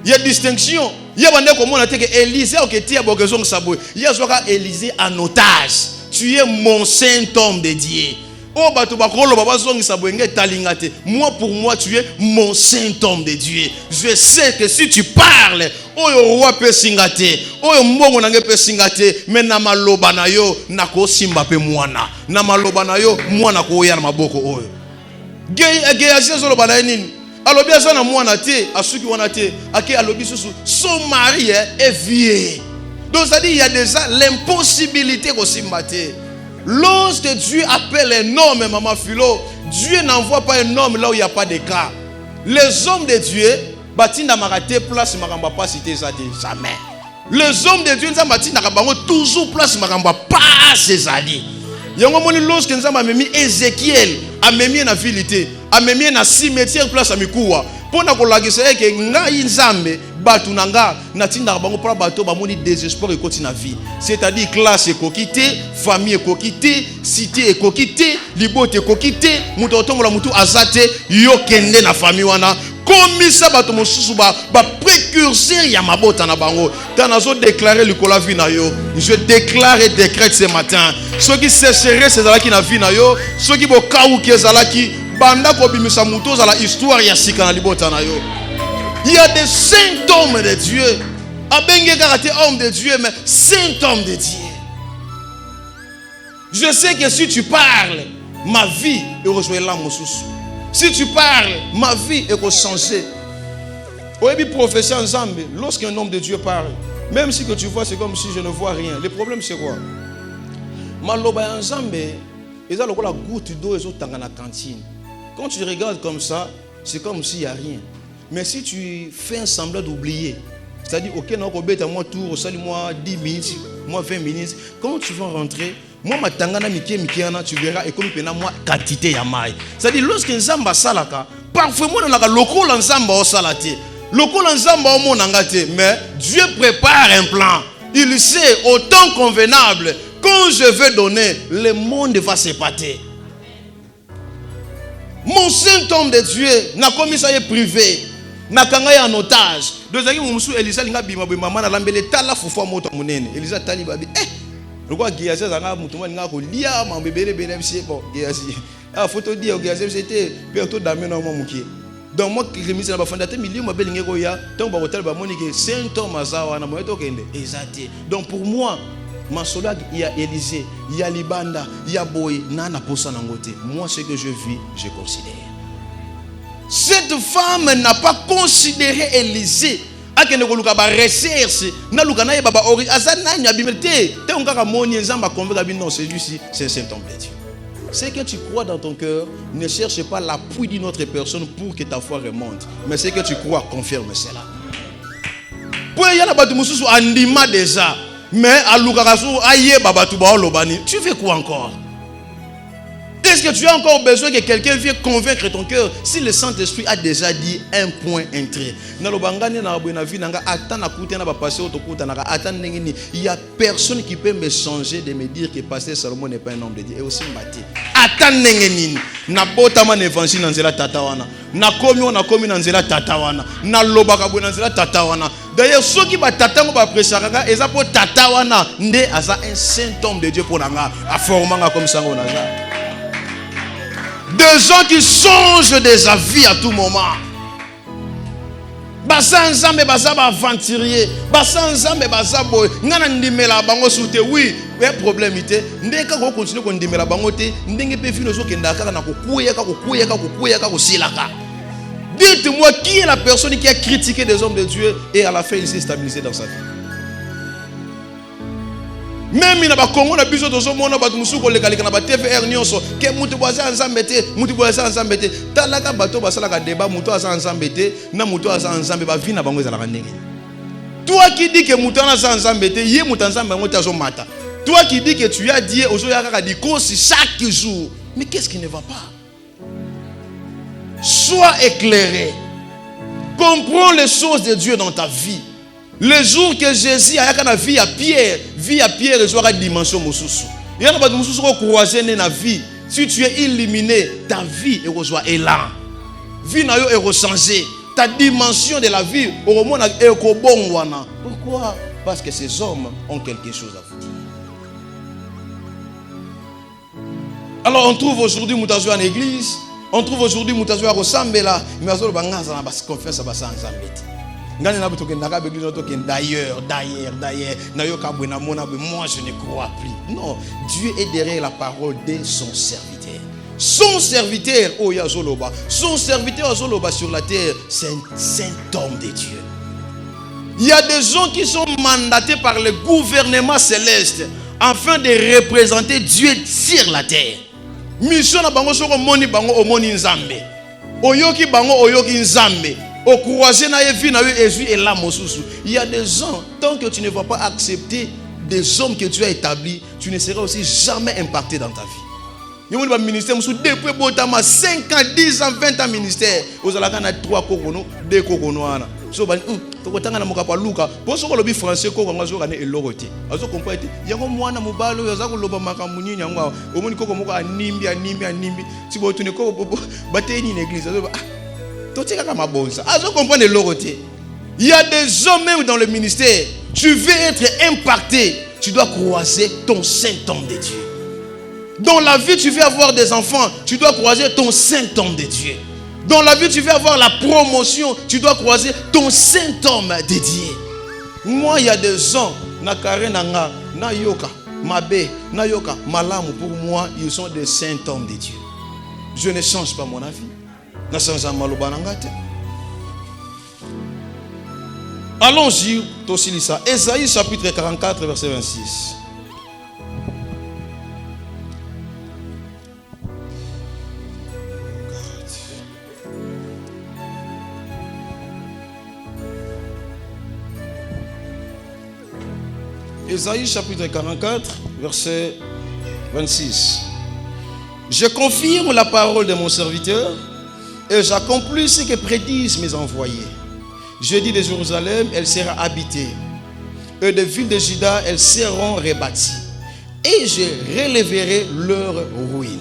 il y a distinction. Il y a des gens qui disent Élisée il y a Élisée en otage. Tu es mon saint homme de Dieu. Moi, pour moi, tu es mon saint homme de Dieu. Je sais que si tu parles, oyo roi peut singate, oyo mbongo nange peut singate, mais na maloba na yo nako simba pe mwana. Na maloba na yo mwana ko ya na maboko oyo. Géasi zolo bana nini? Alobi azana mwana te, asuki wana te, ake alobi susu, son mari est vieux. Donc ça dit il y a déjà l'impossibilité ko simba te. Lorsque Dieu appelle un homme, maman Philo, Dieu n'envoie pas un homme là où il n'y a pas de cas. Les hommes de Dieu, batinda marate place maramba pas cité ça jamais. Les hommes de Dieu, nous avons toujours place maramba pas ces alliés. Yango moni lorsque nous avons mis Ézéchiel, a mis na vilité, a mis na cimetière place à mikuwa. Pour na kolagisa ke ngai nzambe batu nanga na tinda bango pour bato ba moni désespoir et continue na vie. C'est-à-dire classe et kokité, famille et kokité, cité et kokité, libote et kokité, muto otongola mutu azate yo kende na famille wana. Comme ça bato mosusu ba précurseur ya mabota na bango. Tanazo déclarer le kola vie na yo. Je déclare et décrète ce matin. Ceux qui sécheraient ces alaki na vie na yo, ceux qui bo kaou ki ezalaki banda ko bimisa muto za la histoire ya sika na libota na yo. Il y a des saints hommes de Dieu. Abenge karaté homme de Dieu, mais saint homme de Dieu. Je sais que si tu parles, ma vie est rejoindre là mon sous. Si tu parles, ma vie est changée. Oui, professeur ensemble, lorsqu'un homme de Dieu parle, même si que tu vois, c'est comme si je ne vois rien. Le problème c'est quoi? Maloba ensemble, ils ont la goutte d'eau, ils ont dans la cantine. Quand tu regardes comme ça, c'est comme s'il n'y a rien. Mais si tu fais un semblant d'oublier, c'est-à-dire, ok, non, moi tour, moi 10 minutes, moi 20 minutes, quand tu vas rentrer, moi ma tangana tu verras, et comme moi quantité ya maï. C'est-à-dire, lorsque nzamba salaka, parfois moi dans la loko l'ensemble au salate, loko l'ensemble au mon angate, mais Dieu prépare un plan. Il sait au temps convenable, quand je veux donner, le monde va s'épater. Mon saint homme de Dieu n'a commis ça privé. Nakanga en otage. Deux amis musu Elisa linga bima bima mana lambele tala fufa moto munene. Elisa tali babi le quoi Géasi zanga mutuma linga ko lia mambebele bele bon Géasi. Ah photo dia Géasi c'était bientôt damé na mukie. Donc moi qui remise na ba fondateur milieu mabele ngeko ya tant ba hotel ba monique saint homme azawa na moto kende. Exact. Donc pour moi Masola, il y a Élisée, il y a Libanda, il y a Boy, Nana Posa Nangote. Moi, ce que je vis, je considère. Cette femme n'a pas considéré Élisée. Non, celui-ci, c'est un saint homme de Dieu. Ce que tu crois dans ton cœur, ne cherche pas l'appui d'une autre personne pour que ta foi remonte. Mais ce que tu crois, confirme cela. Déjà. Mais à Lukarasu, tu fais quoi encore? Est-ce que tu as encore besoin que quelqu'un vienne convaincre ton cœur? Si le Saint-Esprit a déjà dit un point, un trait. Il n'y a personne qui peut me changer de me dire que Pasteur Salomon n'est pas un homme de Dieu. Et aussi Mbati. Attends, na botama l'évangile dans la tatawana. Na komi dans la tatawana. Na lobaka bo dans la tatawana. D'ailleurs, ceux qui battent ba prêchaka, ils pour tatawana. Ndé asa un saint homme de Dieu pour nanga. A formanga comme ça on a. Des gens qui changent des avis à tout moment. Basa nzambe basa ba aventurier, basa nzambe basa boy. Ngana ndimela bango soute oui, mais problème ité. Ndeka ko continuer ko ndimela bango te, ndenge pe fino zo kenda kaka na kokuyeka ko silaka. Dites-moi qui est la personne qui a critiqué des hommes de Dieu et à la fin il s'est stabilisé dans sa vie. Même il n'a pas Congo na biso tozo mona batu musuko lekalika na ba TVR nyonso ke mutu boza nzambe te talaka bato basalaka débat mutu aza nzambe te na mutu aza nzambe ba vina bango ezalaka ndenge. Toi qui dis que mutu aza nzambe te ye mutu nzambe ngo tazo mata. Toi qui dis que tu as dit ozo yakaka di kosi chaque jour. Mais qu'est-ce qui ne va pas? Sois éclairé. Comprends les choses de Dieu dans ta vie. Le jour que Jésus a eu vie à Pierre, il y aura une dimension moussoussou. Il y a une moussoussou croisée dans la vie. Si tu es illuminé, ta vie est reçoit élan. Vie est rechangée. Ta dimension de la vie est pourquoi? Parce que ces hommes ont quelque chose à vous. Alors on trouve aujourd'hui Moutazo en église, on trouve aujourd'hui Moutazo à Rosambela, mais on a confiance à Basanzambé. D'ailleurs, moi je ne crois plus. Non, Dieu est derrière la parole de son serviteur. Son serviteur, son serviteur sur la terre, c'est un saint homme de Dieu. Il y a des gens qui sont mandatés par le gouvernement céleste afin de représenter Dieu sur la terre. Mission na bango soko moni bango omoni nzambe. Oyoki bango oyoki nzambe. Okouaze na yevi na yo ezu et la mosusu. Il y a des gens, tant que tu ne vas pas accepter des hommes que tu as établis, tu ne seras aussi jamais impacté dans ta vie. Il y a un ministère, depuis 5 ans, 10 ans, 20 ans ministère. Vous allez avoir 3 kokono, 2 kokono. So ban tokotanga mokapo luka poso ko lobi français ko ngazo kana elorote azo comprendre yango mwana mobalo yaza ko loba makambo nyinyi yango omoni koko moko animbi si bo tune ko bateni na église azo totika kama bonza azo comprendre elorote. Il y a des hommes même dans le ministère, tu veux être impacté, tu dois croiser ton saint homme de Dieu. Dans la vie tu veux avoir des enfants, tu dois croiser ton saint homme de Dieu. Dans la vie, tu veux avoir la promotion, tu dois croiser ton saint homme dédié. Moi, il y a des gens, Nakare Nanga, Nayoka, Mabe, Nayoka, Malamu, pour moi, ils sont des saints hommes de Dieu. Je ne change pas mon avis. Allons-y, Tosilisa. Ésaïe chapitre 44, verset 26. Ésaïe chapitre 44, verset 26. Je confirme la parole de mon serviteur et j'accomplis ce que prédisent mes envoyés. Je dis de Jérusalem, elle sera habitée. Et des villes de Juda, elles seront rebâties. Et je relèverai leurs ruines.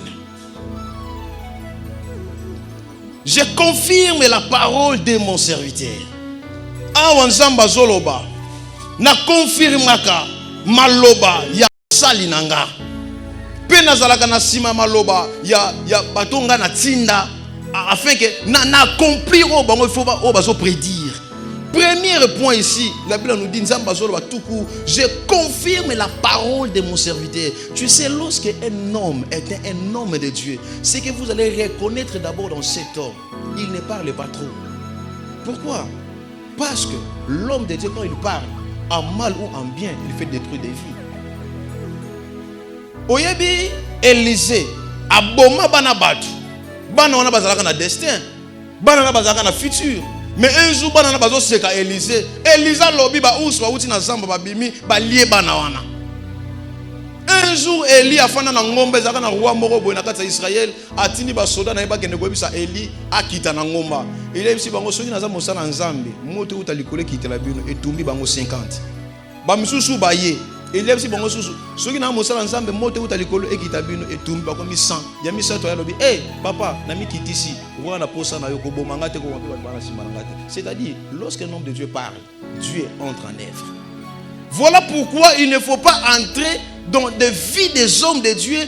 Je confirme la parole de mon serviteur. Awanzamba Zoloba. Na confirmaka maloba ya salinanga pena zalaka na sima maloba ya batonga na tinda afin que na accomplir au bango faut ba bazo prédire. Premier point ici, la Bible nous dit nzamba zoloba tout court, je confirme la parole de mon serviteur. Tu sais, lorsque un homme est un homme de Dieu, c'est que vous allez reconnaître d'abord dans cet homme, il ne parle pas trop. Pourquoi? Parce que l'homme de Dieu, quand il parle en mal ou en bien, il fait détruire des vies. Oyebi Élisée aboma bana batu. Bana wana bazalaka na destin. Bana na bazalaka na futur. Mais un jour bana na bazo seka Élisée. Élisée lobi ba uswa uti na zamba ba bimi ba lié bana wana. Un jour Élie afana na ngombe zaka na roi moko boy na kati ya Israël atini ba soda na yeba kende ko bisa Élie akita na ngomba. Il est ici bango soki na za mosala nzambe. Moto utalikole kitela bino etumbi bango 50. Ba misusu ba ye. Il est ici bango susu. Soki na mosala nzambe moto utalikole ekita bino etumbi ba ko 100. Ya 100 to ya lobi papa na mi kitisi wana posa na yoko bomanga te ko bana simana ngate. C'est-à-dire lorsqu'un homme de Dieu parle, Dieu entre en œuvre. Voilà pourquoi il ne faut pas entrer dans des vies des hommes de Dieu.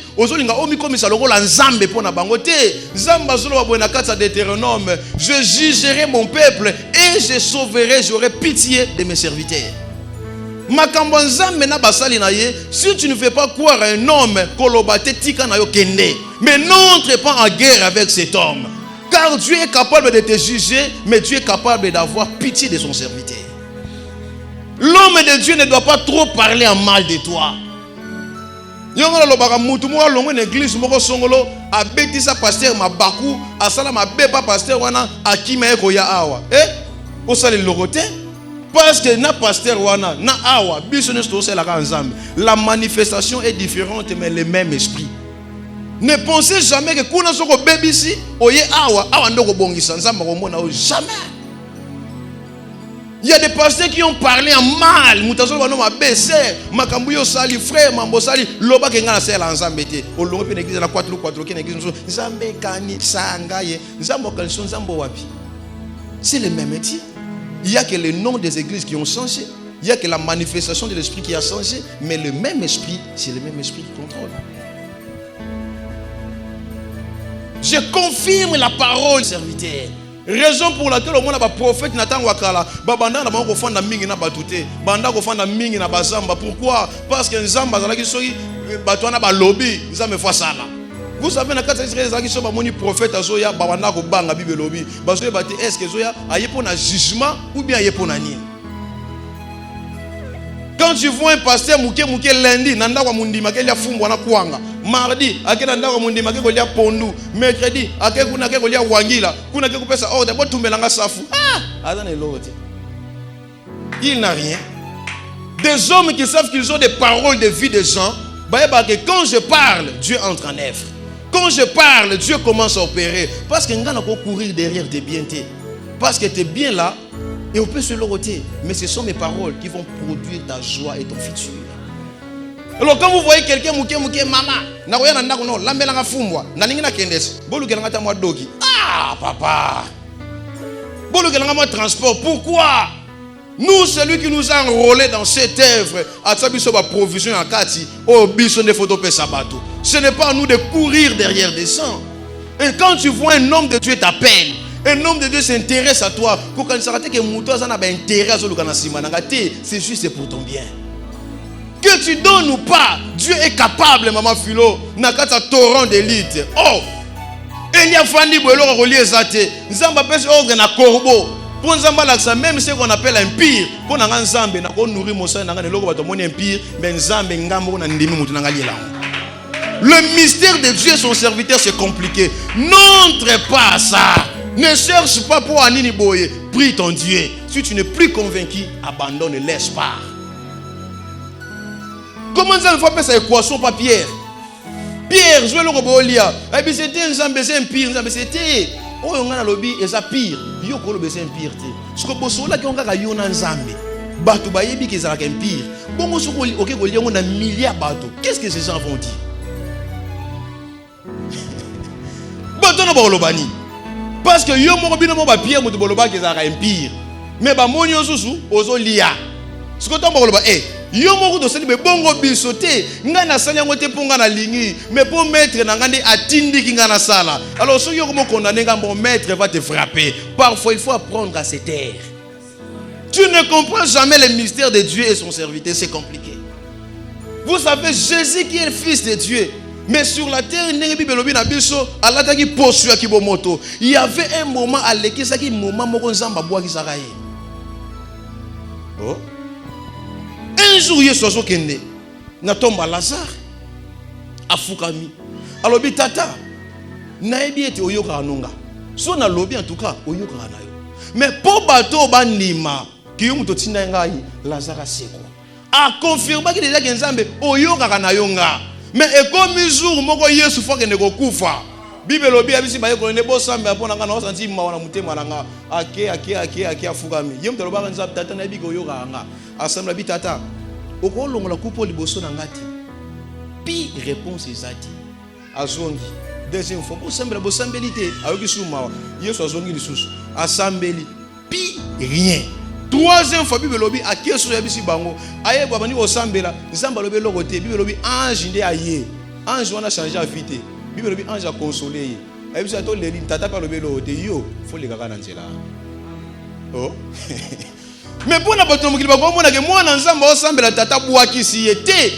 Je jugerai mon peuple et je sauverai, j'aurai pitié de mes serviteurs. Si tu ne fais pas croire à un homme, mais n'entre pas en guerre avec cet homme. Car Dieu est capable de te juger, mais Dieu est capable d'avoir pitié de son serviteur. L'homme de Dieu ne doit pas trop parler en mal de toi. Yongolo lobaka mutu mo longo na église moko songolo abetisa pasteur mabaku asala mabeba pasteur wana akima eko ya awa osale logote parce que na pasteur wana na awa biso ne sto sala ka nzambe. La manifestation est différente mais le même esprit. Ne pensez jamais que kuna soko bebisi oye awa ndoko bongisa nzamba komona o jamais. Il y a des pasteurs qui ont parlé en mal. Mutazo bano mabese makambu yo sali frère mambo sali loba ke ngana sela nzambe te. Olongo pe n'église na 4 ke n'église nzambe kani sanga ye nzambo kanso nzambo wapi. C'est le même métier. Il y a que les noms des églises qui ont changé. Il y a que la manifestation de l'esprit qui a changé, mais le même esprit, c'est le même esprit qui contrôle. Je confirme la parole, serviteur. Raison pour laquelle au moins le prophète Nathan Wakala, babanda na bango fanda mingi na batute, banda ko fanda mingi na bazamba. Pourquoi? Parce que nzamba zalaki soki batwana ba lobby, nzambe fa sala. Vous savez na kata Israël zalaki so ba moni prophète azoya babanda ko banga bible lobby. Bazoye bate est-ce que zoya ayepo na jugement ou bien ayepo na ni? Quand tu vois un pasteur mouké lundi, nanda kwa mundima ke lia fumbwa na kuanga. Mardi, ake nanda kwa mundima ke lia pondu. Mercredi, ake kuna ke lia wangila. Kuna ke kupesa ordre, bo tumbelanga safu. Azana elote. Il n'a rien. Des hommes qui savent qu'ils ont des paroles de vie des gens, que quand je parle, Dieu entre en œuvre. Quand je parle, Dieu commence à opérer. Parce que ngana ko courir derrière tes bientés. Parce que tes biens là, et on peut se le roter. Mais ce sont mes paroles qui vont produire ta joie et ton futur. Alors quand vous voyez quelqu'un mouké mama, na koya nanda kono lambela nga fumbwa, na ningi na kendesi. Bolu kelanga ta mwa dogi. Papa. Bolu kelanga mwa transport. Pourquoi? Nous, celui qui nous a enrôlés dans cette œuvre, a tsabiso ba provision en kati, oh biso ne photo pe sabato. Ce n'est pas à nous de courir derrière des gens. Et quand tu vois un homme de Dieu t'appelle, un homme de Dieu s'intéresse à toi. C'est juste pour ton bien. Que tu donnes ou pas, Dieu est capable, maman Philo. Nakata torrent d'élite. Oh, il y a Fandi Boelo relié Zate. Nzamba pèse ordre na corbeau. Pour Nzamba laksa, même ce qu'on appelle un pire. Pour Nangan Zambe, na ko nourrir mon sang, Nangan logo batomoni un pire, mais Nzambe ngambo na ndimi mutu nangali la. Le mystère de Dieu et son serviteur, c'est compliqué. N'entre pas à ça. Ne cherche pas pour Anini Boye. Prie ton Dieu. Si tu n'es plus convaincu, abandonne, laisse pas. Comment ça ne faut pas cette équation, pas Pierre? Pierre, je vais le robolia. Et puis c'était un pire. C'était. Oh, on a lobby et ça pire. Yo, on a un pire. Ce que vous savez, on a un Nzambe. Batou bayebi qui est un pire. Bon, on a milliards de bateaux. Qu'est-ce que ces gens vont dire? Bateau n'a pas l'obani. Parce que yo moko bino mo ba pierre moto boloba ke za ka empire. Mais ba moni osusu ozo lia. Ce que tomba boloba yo moko to seli be bongo bisoté nga na sanya ngote ponga na lingi mais pour maître na ngandi atindi ki nga na sala. Alors so yo ko condamner nga bon maître va te frapper. Parfois il faut apprendre à se taire. Tu ne comprends jamais le mystère de Dieu et son serviteur, c'est compliqué. Vous savez Jésus qui est le fils de Dieu. Mais sur la terre, il y avait un moment à l'église qui moment oh. Un jour, il y a un kende na tomba Lazare afukami. Alors bi tata na ebi ete oyoka anonga. So na lobi en tout cas oyoka na yo. Mais pour bato bandima ki yo muto tinda ngai Lazare seko. A confirmer que déjà Nzambe oyoka na yo nga. Mais et comme jour moko Yesu faut que ne kokufa. Bible lobi abisi ba yeko ne bo sambe apona ngana osanti mawana mutema nanga ake afukami. Yem toloba Nzambe tata na bi ko yoka nga. Assemble bi tata. Okolongo la kupo liboso na ngati. Pi réponse ezati. Azongi. Deuxième fois bo sambe la bo sambelité ayoki sumawa. Yesu azongi lisusu. Asambeli. Pi rien. Troisième fois Bible lobi akeso ya bisi bango aye babani osambela nzamba lobi lokote Bible lobi ange nde aye ange wana changer a vite Bible lobi ange a consoler aye bisa to leli tata pa lobi lokote yo faut le kaka na nzela oh mais pour na bato mokili bako mona ke mwana nzamba osambela tata bwaki si ete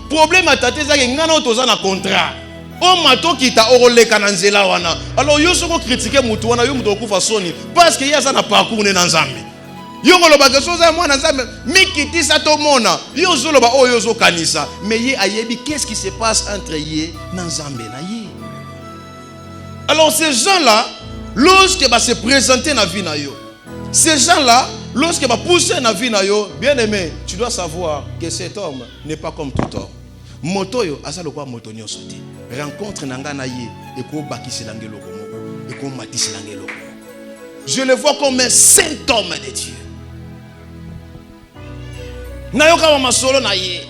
problème à tata ezaki ngana otoza na contrat o mato kita oroleka na nzela wana. Alors yo soko critiquer mutu wana yo mutu okufa soni parce que yaza na parcours ne na Nzambe. Yo ngoloba ke soza mwana Nzambe mikiti sa to mona yo zoloba o yo zo kanisa mais ye ayebi qu'est-ce qui se passe entre ye na Nzambe na ye. Alors ces gens-là lorsque va se présenter na vie na yo. Ces gens-là lorsque va pousser na vie na yo, bien aimé, tu dois savoir que cet homme n'est pas comme tout homme. moto yo asa lokwa moto nyonso te. Rencontre nanga na ye eko bakisela ngelo komoko, eko matisela ngelo. Je le vois comme un saint homme de Dieu. Nayoka wa masolo na ye.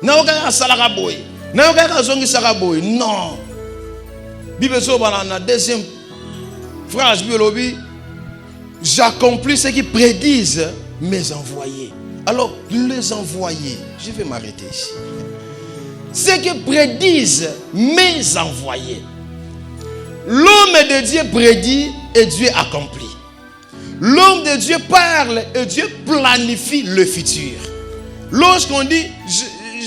Nayoka ya salaka boy. Nayoka ya zongi saka boy. Non. Bible so banana deuxième phrase biologie. J'accomplis ce qui prédisent mes envoyés. Alors, les envoyés, je vais m'arrêter ici. Ce que prédisent mes envoyés. L'homme de Dieu prédit et Dieu accomplit. L'homme de Dieu parle et Dieu planifie le futur. Lorsqu'on dit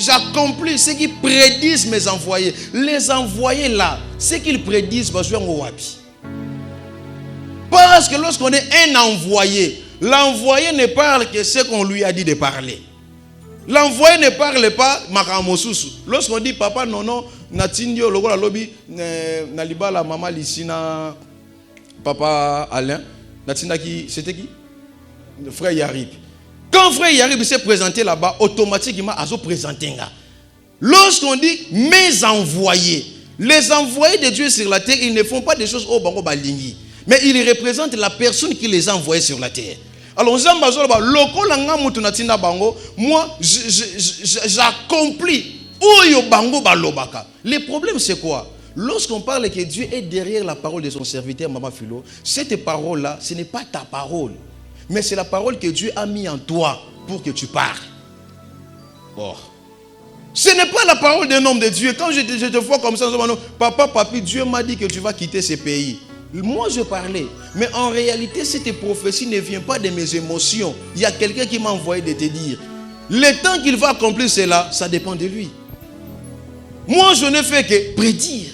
j'accomplis ce qui prédisent mes envoyés, les envoyés là, ce qu'ils prédisent, va jouer en wapi. Parce que lorsqu'on est un envoyé, l'envoyé ne parle que ce qu'on lui a dit de parler. L'envoyé ne parle pas makamosusu. Lorsqu'on dit papa non natindio logola lobi na libala mama lisina papa Alain natinda qui c'était qui? Le frère Yarib. Quand frère Yarib s'est présenté là-bas, automatiquement azo présenté nga. Lorsqu'on dit mes envoyés, les envoyés de Dieu sur la terre, ils ne font pas des choses au bango balingi, mais ils représentent la personne qui les a envoyés sur la terre. Alors, moi, j'accomplis. Le problème, c'est quoi? Lorsqu'on parle que Dieu est derrière la parole de son serviteur, Maman Philo, cette parole-là, ce n'est pas ta parole, mais c'est la parole que Dieu a mis en toi pour que tu parles. Oh. Ce n'est pas la parole d'un homme de Dieu. Quand je te vois comme ça, papa, papi, Dieu m'a dit que tu vas quitter ce pays. Moi, je parlais. Mais en réalité, cette prophétie ne vient pas de mes émotions. Il y a quelqu'un qui m'a envoyé de te dire. Le temps qu'il va accomplir cela, ça dépend de lui. Moi, je ne fais que prédire.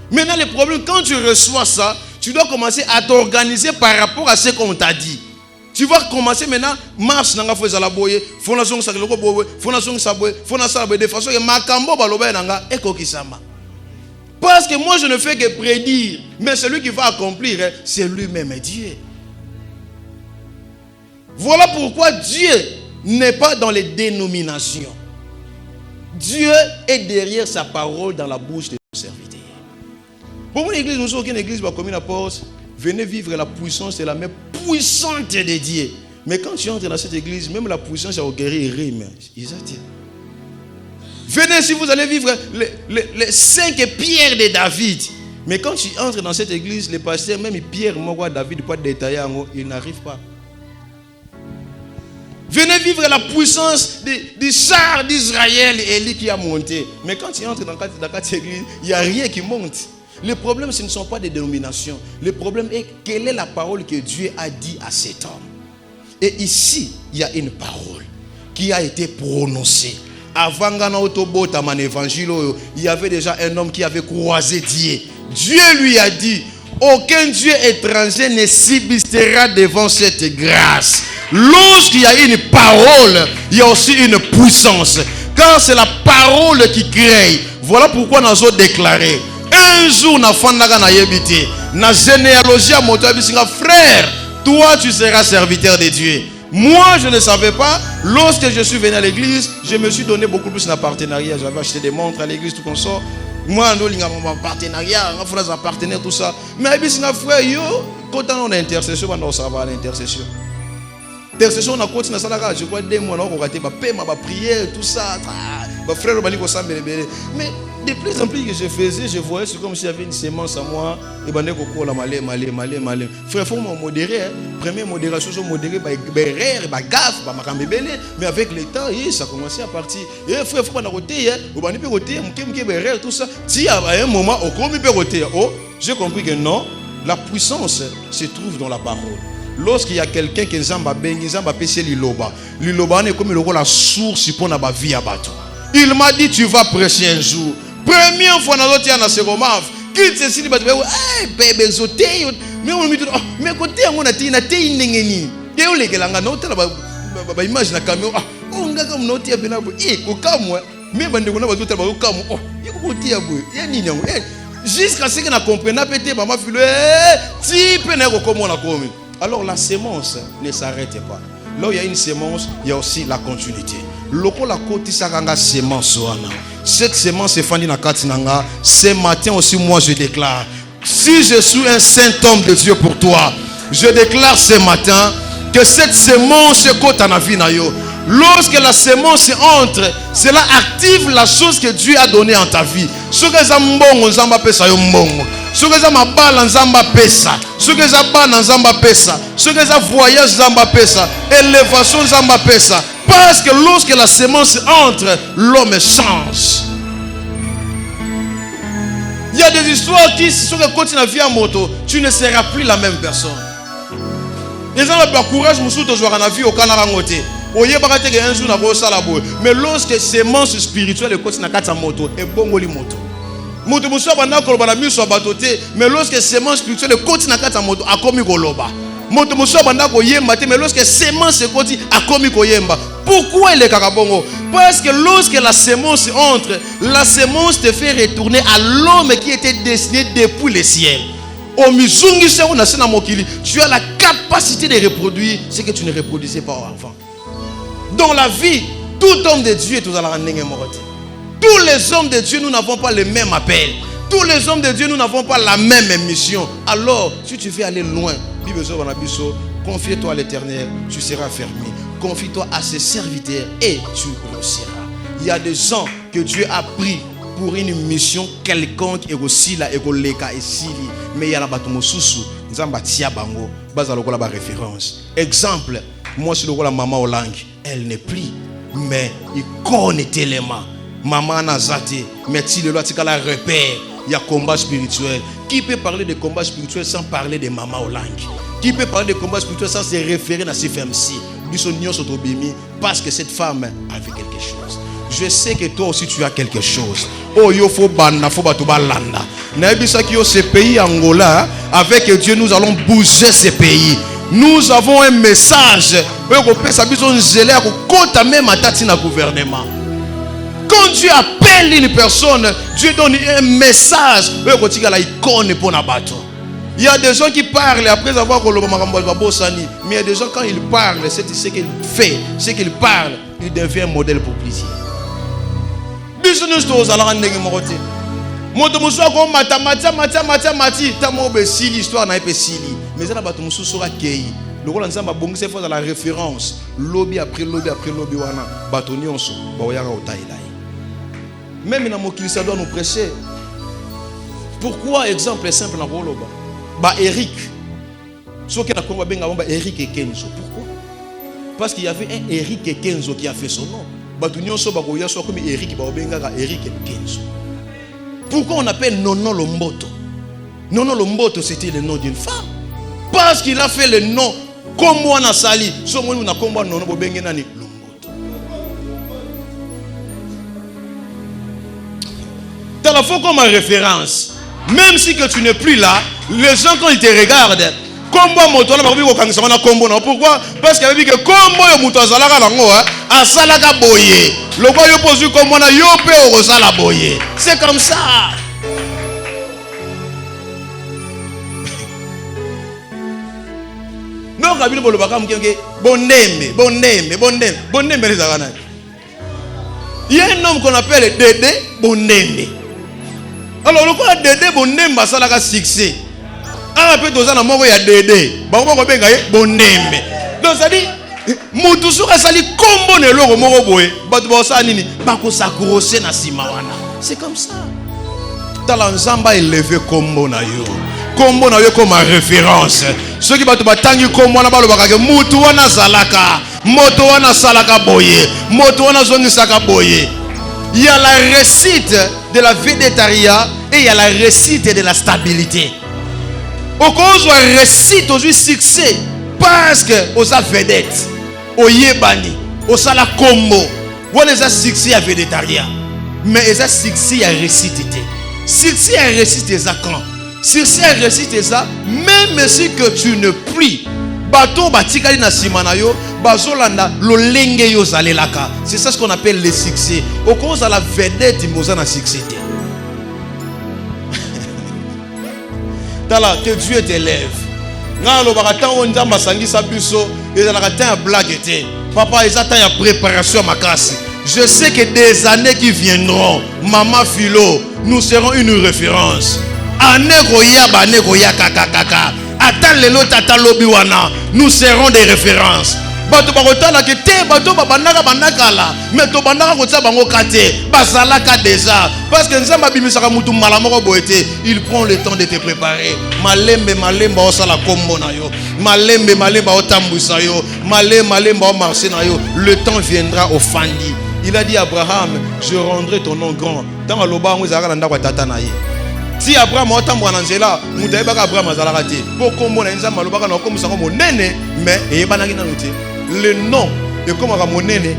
Maintenant, le problème, quand tu reçois ça, tu dois commencer à t'organiser par rapport à ce qu'on t'a dit. Tu vas commencer maintenant, marche nanga feza la boye, fondation sa loko boye, fondation sa boye, fondation sa boye de façon que makambo baloba nanga ekokisama. Parce que moi je ne fais que prédire, mais celui qui va accomplir, c'est lui-même Dieu. Voilà pourquoi Dieu n'est pas dans les dénominations. Dieu est derrière sa parole dans la bouche de son serviteur. Pour mon église, nous sommes une église comme une porte. Venez vivre la puissance et la main puissante de Dieu. Mais quand tu entres dans cette église, même la puissance a guéri rime. Venez si vous allez vivre les 5 pierres de David. Mais quand tu entres dans cette église, les pasteurs, même Pierre, moi, David, pas détaillé, il n'arrive pas. Venez vivre la puissance du char d'Israël et Élie qui a monté. Mais quand tu entres dans cette église, il n'y a rien qui monte. Le problème, ce ne sont pas des dénominations. Le problème est quelle est la parole que Dieu a dit à cet homme. Et ici, il y a une parole qui a été prononcée. Avant l'évangile, il y avait déjà un homme qui avait croisé Dieu. Dieu lui a dit, aucun Dieu étranger ne subsistera devant cette grâce. Lorsqu'il y a une parole, il y a aussi une puissance. Car c'est la parole qui crée. Voilà pourquoi nous avons déclaré. Un jour, na généalogie à mon frère, toi tu seras serviteur de Dieu. Moi, je ne savais pas. Lorsque je suis venu à l'église, je me suis donné beaucoup plus de partenariat. J'avais acheté des montres à l'église, tout comme ça. Moi, on a un partenariat, on a un partenaire, tout ça. Mais frère, quand on a intercession, on a va à l'intercession. Intercession, on a continué à je crois 2 mois, on a paiement, prière, tout ça. Frère, mais de plus en plus que je faisais, je voyais c'est comme s'il y avait une sémence à moi. Et ben malé. Frère, il faut me modérer. Première modération, je modérer, mais avec le temps, ça commençait à partir. Et frère, il faut pas roter, tout ça. Si à un moment, j'ai compris que non, la puissance se trouve dans la parole. Lorsqu'il y a quelqu'un qui est Liloba est comme la source pour la vie à bateau. Il m'a dit tu vas prêcher un jour. Première fois dans l'autre na segomaf, quitte ceci ba bébé zoté mais on me dit mais côté on a tina té ndengeni. Et on les gelanga no tala ba image na caméra. Oh ngaka mnoti ya bina bo kokamwa mais bande ko na ba tala ba kokamwa. Oh yiko côté ya bo. Ya nini yango. Jusqu'à ce que na comprenne pété Maman Philo type na ko comme on a commis. Alors la sémence ne s'arrête pas. Là où il y a une sémence, il y a aussi la continuité. Lokola koti sakanga sémence wana. Cette sémence est fondée dans Katinanga. Ce matin aussi, moi je déclare, si je suis un saint homme de Dieu pour toi, je déclare ce matin que cette sémence est côté dans la vie na yo. Lorsque la sémence entre, cela active la chose que Dieu a donnée en ta vie. Ce que ça mbongo nzamba pesa yo mbongo. Ce que ça mabala nzamba pesa. Ce que ça bana nzamba pesa. Ce que ça voyage nzamba pesa. Élévation nzamba pesa. Parce que lorsque la sémence entre, l'homme change. Il y a des histoires qui, si tu continues à vivre en moto, tu ne seras plus la même personne. Les gens ont le courage de jouer à la vie au Canada. Mais lorsque sémence spirituelle est continue à moto, et bon moto. Mais lorsque sémence spirituelle est continue à moto, a commis goloba. Mais lorsque sémence est continue à commis koyemba. Pourquoi il est carabongo? Parce que lorsque la sémence entre, la sémence te fait retourner à l'homme qui était destiné depuis le ciel. Tu as la capacité de reproduire ce que tu ne reproduisais pas avant. Dans la vie, tout homme de Dieu est tous à la rendez. Tous les hommes de Dieu, nous n'avons pas le même appel. Tous les hommes de Dieu, nous n'avons pas la même mission. Alors, si tu veux aller loin, confie-toi à l'Éternel, tu seras fermé. Confie-toi à ses serviteurs et tu réussiras. Il y a des gens que Dieu a pris pour une mission quelconque et aussi la écoleka et sili. Mais il y a la batomosusu, nzamba tia bango, basa lokola ba référence. Exemple, moi je suis la maman au langue, elle n'est plus, mais il connaît tellement. Maman nazate, mais si le loi tika repère, il y a combat spirituel. Qui peut parler de combat spirituel sans parler de maman au langue? Qui peut parler de combat spirituel sans se référer à ces femmes-ci? Parce que cette femme avait quelque chose. Je sais que toi aussi tu as quelque chose. Oh, yo faut banda, faut batuba landa. Naibisa ki yo ce pays Angola, avec Dieu nous allons bouger ce pays. Nous avons un message. Quand Dieu appelle une personne, Dieu donne un message. Il y a des gens qui parlent après avoir mais il y a des gens quand ils parlent, c'est ce qu'il fait, ce qu'il parle, il devient un modèle pour plaisir. La référence lobby après lobby après lobby même dans mon ça doit nous prêcher. Pourquoi exemple simple dans Boloba? Eric. Ce qui a Eric et Kenzo. Pourquoi? Parce qu'il y avait un Eric et Kenzo qui a fait son nom. Comme Eric et Kenzo. Pourquoi on appelle Nono Lomboto? Nono Lomboto, c'était le nom d'une femme. Parce qu'il a fait le nom comme moi na sali. So moi na komba Nono Bobengena ni Lomboto. Tu la faut comme référence. Même si que tu n'es plus là, les gens quand ils te regardent, combo moto na babi ko kangisa na combo na. Pourquoi? Parce qu'il avait dit que combo yo moto azalaka nango asalaka boye. Loko yo posu combo na yo pe o sala boye. C'est comme ça. Non kabili bolo baka mkenge bondembe les arana. Il y a un homme qu'on appelle Dédé Bondembe. Alors le quoi Dédé Bondembe asalaka succès. Un peu dans un amour il y a Dédé. Bondembe. Donc ça dit mutu soka sali kombo ne loko moko boye batu ba sa nini bako sakurose na simawana. C'est comme ça. Tala nzamba élevé kombo na yo. Kombo na yo comme référence. Ceux qui batu batangi kombo na balo bakake mutu wana zalaka, moto wana salaka boye, moto wana zongi saka boye. Il y a la réussite de la végétariat et il y a la réussite de la stabilité. Au cause de la réussite aujourd'hui succès parce que aux a vedette, au yebani, au sala combo, on les a succès à végétariat, mais ils a succès à réussite. Succès à réussite des quand succès à réussite ça même si que tu ne pries bateau batikali na simana yo bazolanda lolenge yo zalelaka. C'est ça ce qu'on appelle le succès. Au cause de la vedette moza na succès. Tala que Dieu t'élève. Ngalo bakata on nzamba sangisa biso Et dans la temps, blague était. Papa, ils attendent la préparation à ma classe. Je sais que des années qui viendront, Maman Philo, nous serons une référence. Nous serons des références. Bato bakotala ke te bato babandaka bandakala mais to bandaka kotsa bango kate bazalaka déjà parce que nzamba bimisaka mutu malamoko boete il prend le temps de te préparer malembe osala kombo na yo malembe otambusa yo malembe o marcher na yo le temps viendra au fandi. Il a dit à Abraham, je rendrai ton nom grand. Dans aloba ngo zaka nda kwa tata na ye. Si Abraham otambwa na nzela mutayebaka Abraham azalaka te po kombo na nzamba alobaka na kombo sango monene mais eyebanaki na te. Le nom est comme un monene.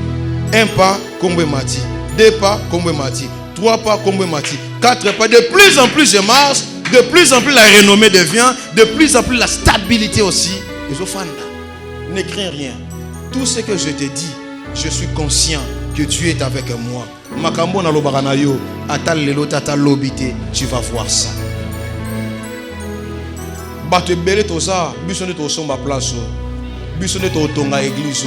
1 pas, Kombe Mati. 2 pas, Kombe Mati. 3 pas, Kombe Mati. 4 pas. De plus en plus je marche. De plus en plus la renommée devient. De plus en plus la stabilité aussi. Les offrandes. Ne crains rien. Tout ce que je te dis, je suis conscient que Dieu est avec moi. Makambo na lobaka yo. Atal lelo tata lobité. Tu vas voir ça. Bato belé toza. Bisone to somba place. Bisone to tonga église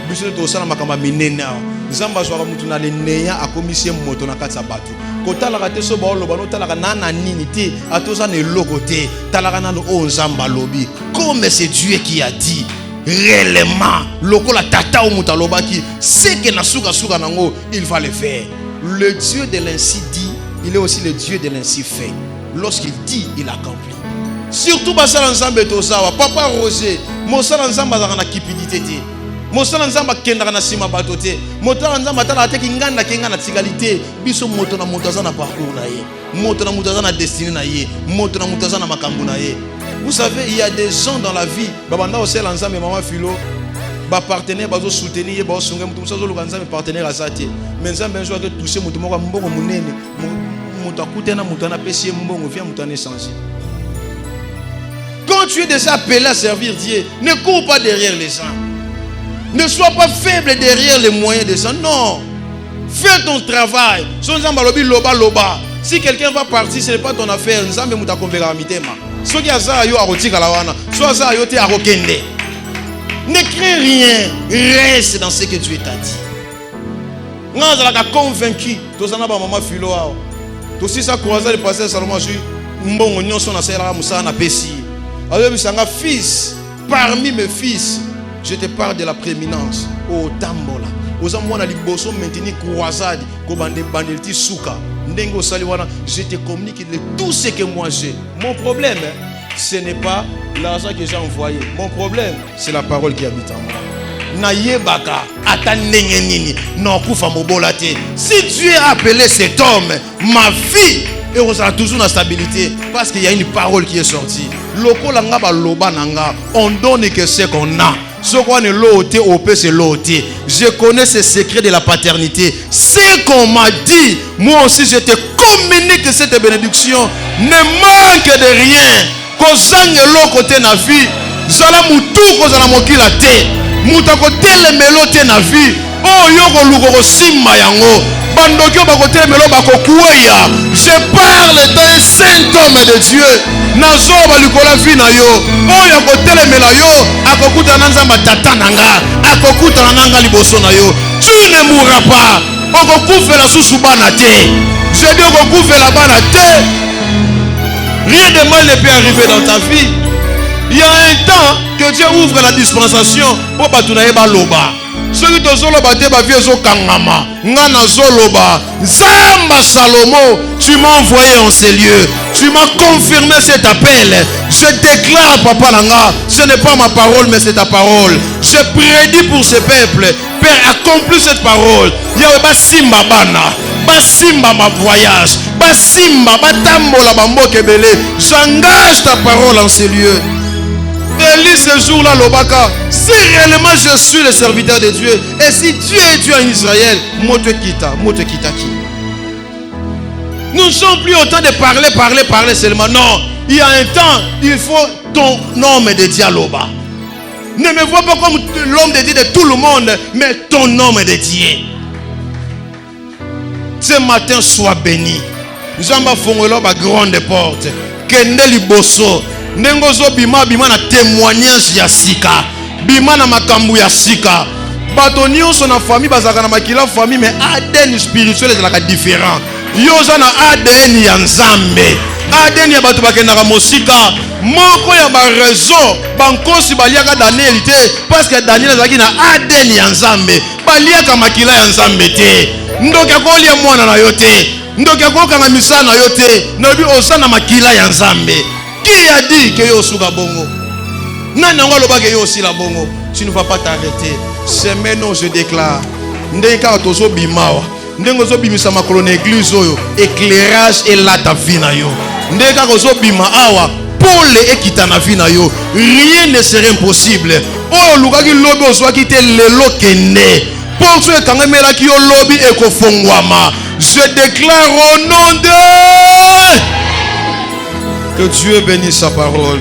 bisone to sala makamba minena nzamba zwaka mutu na leneya akomisie moto na katsa batu kotala kate so ba loba no tala na nini te atoza ne loko te tala na o nzamba lobi comme c'est Dieu qui a dit réellement lokola tata o muta lobaki c'est que na suka nango il va le faire. Le Dieu de l'ainsi dit, il est aussi le Dieu de l'ainsi fait. Lorsqu'il dit, il accomplit. Surtout basala nzambe tozawa papa Roger mosala nzamba za na kipidité te mosala nzamba kenda na sima bato te motala nzamba tala te kinganda kenga na tigalité biso moto na moto za na parcours na ye moto na moto za na destinée na ye moto na moto za na makambu na ye. Vous savez, il y a des gens dans la vie babanda osela nzambe Maman Philo ba partenaire bazo soutenir ba songa mutu musazo luka nzambe partenaire azate mais nzambe nzo ke toucher mutu moko mbongo munene mutu akutena mutu na pesi mbongo vient mutu na changer. Quand tu es déjà appelé à servir Dieu, ne cours pas derrière les gens. Ne sois pas faible derrière les moyens des gens. Non. Fais ton travail. Si quelqu'un va partir, ce n'est pas ton affaire. Ne crains rien. Reste dans ce que Dieu t'a dit. Tu es convaincu. Tu es maman Philo. Tu es croisé le pasteur Salomon. Alors, fils, parmi mes fils, je te parle de la prééminence. Au Tambola. Aux amouana liboso maintenir croisade. Je te communique de tout ce que moi j'ai. Mon problème, ce n'est pas l'argent que j'ai envoyé. Mon problème, c'est la parole qui habite en moi. Si Dieu a appelé cet homme, ma vie, et on sera toujours dans la stabilité parce qu'il y a une parole qui est sortie. On donne que ce qu'on a. Ce qu'on est loté, c'est loté. Je connais ces secrets de la paternité. Ce qu'on m'a dit, moi aussi je te communique cette bénédiction. Ne manque de rien. Kozange lo côté na vie. Zala mutu kozala mokila te. Mutako tele melote na vie. Oh yoko luko simba yango. Je parle d'un saint homme de Dieu. Nazoba likola vi na yo. Oyo kotelemela yo akokuta na nzamba tata nanga. Akokuta na nanga liboso na yo. Tu ne mourras pas. Okokufela susu bana te. Je dis okokufela bana te. Rien de mal ne peut arriver dans ta vie. Il y a un temps que Dieu ouvre la dispensation pour batunaye baloba. Celui de Zoloba te ba viezo kangama. Ngana Zoloba. Zamba Salomo, tu m'as envoyé en ces lieux. Tu m'as confirmé cet appel. Je déclare, Papa Nanga, ce n'est pas ma parole, mais c'est ta parole. Je prédis pour ce peuple. Père, accomplis cette parole. Yahweh Basimba Bana. Basimba ma voyage. Basimba Batambola Bambo Kebele. J'engage ta parole en ces lieux. Élie ce jour-là, Lobaka, si réellement je suis le serviteur de Dieu, et si Dieu est Dieu en Israël, mote kita qui? Nous ne sommes plus au temps de parler seulement. Non, il y a un temps, il faut ton homme de dialogue. Ne me vois pas comme l'homme de Dieu de tout le monde, mais ton homme de Dieu. Ce matin, sois béni. Nous avons fait la grande porte. Kende liboso. Nengozo bima na témoignage ya sika. bima na makambu ya sika. Bato nyonso na famille bazaka na makila famille, mais ADN spirituel ezalaka différent. Yo za na ADN ya Nzambe. ADN ya bato bakendaka mosika. Moko ya ba raison bankosi baliaka Daniel te parce que Daniel azaki na ADN ya Nzambe. Baliaka makila ya Nzambe te. Ndoki akolia mwana na yo te. Ndoki akokanga misala na yo te. Nobi oza na makila ya Nzambe. Qui a dit que yo suka bongo? Nani ngaloba ke yo aussi la bongo? Tu ne vas pas t'arrêter. Semaine je déclare. Ndeka tozo bimawa. Ndengo zo bimisa makolo na église oyo. Éclairage et la ta vie na yo. Ndeka kozo bima awa. Paul ekita na vie na yo. Rien ne serait impossible. Oh lukaki lobi ozwaki te lelo kende. Pour ceux qui ont mis qui ont lobby et kofongwama. Je déclare au nom de que Dieu bénisse sa parole.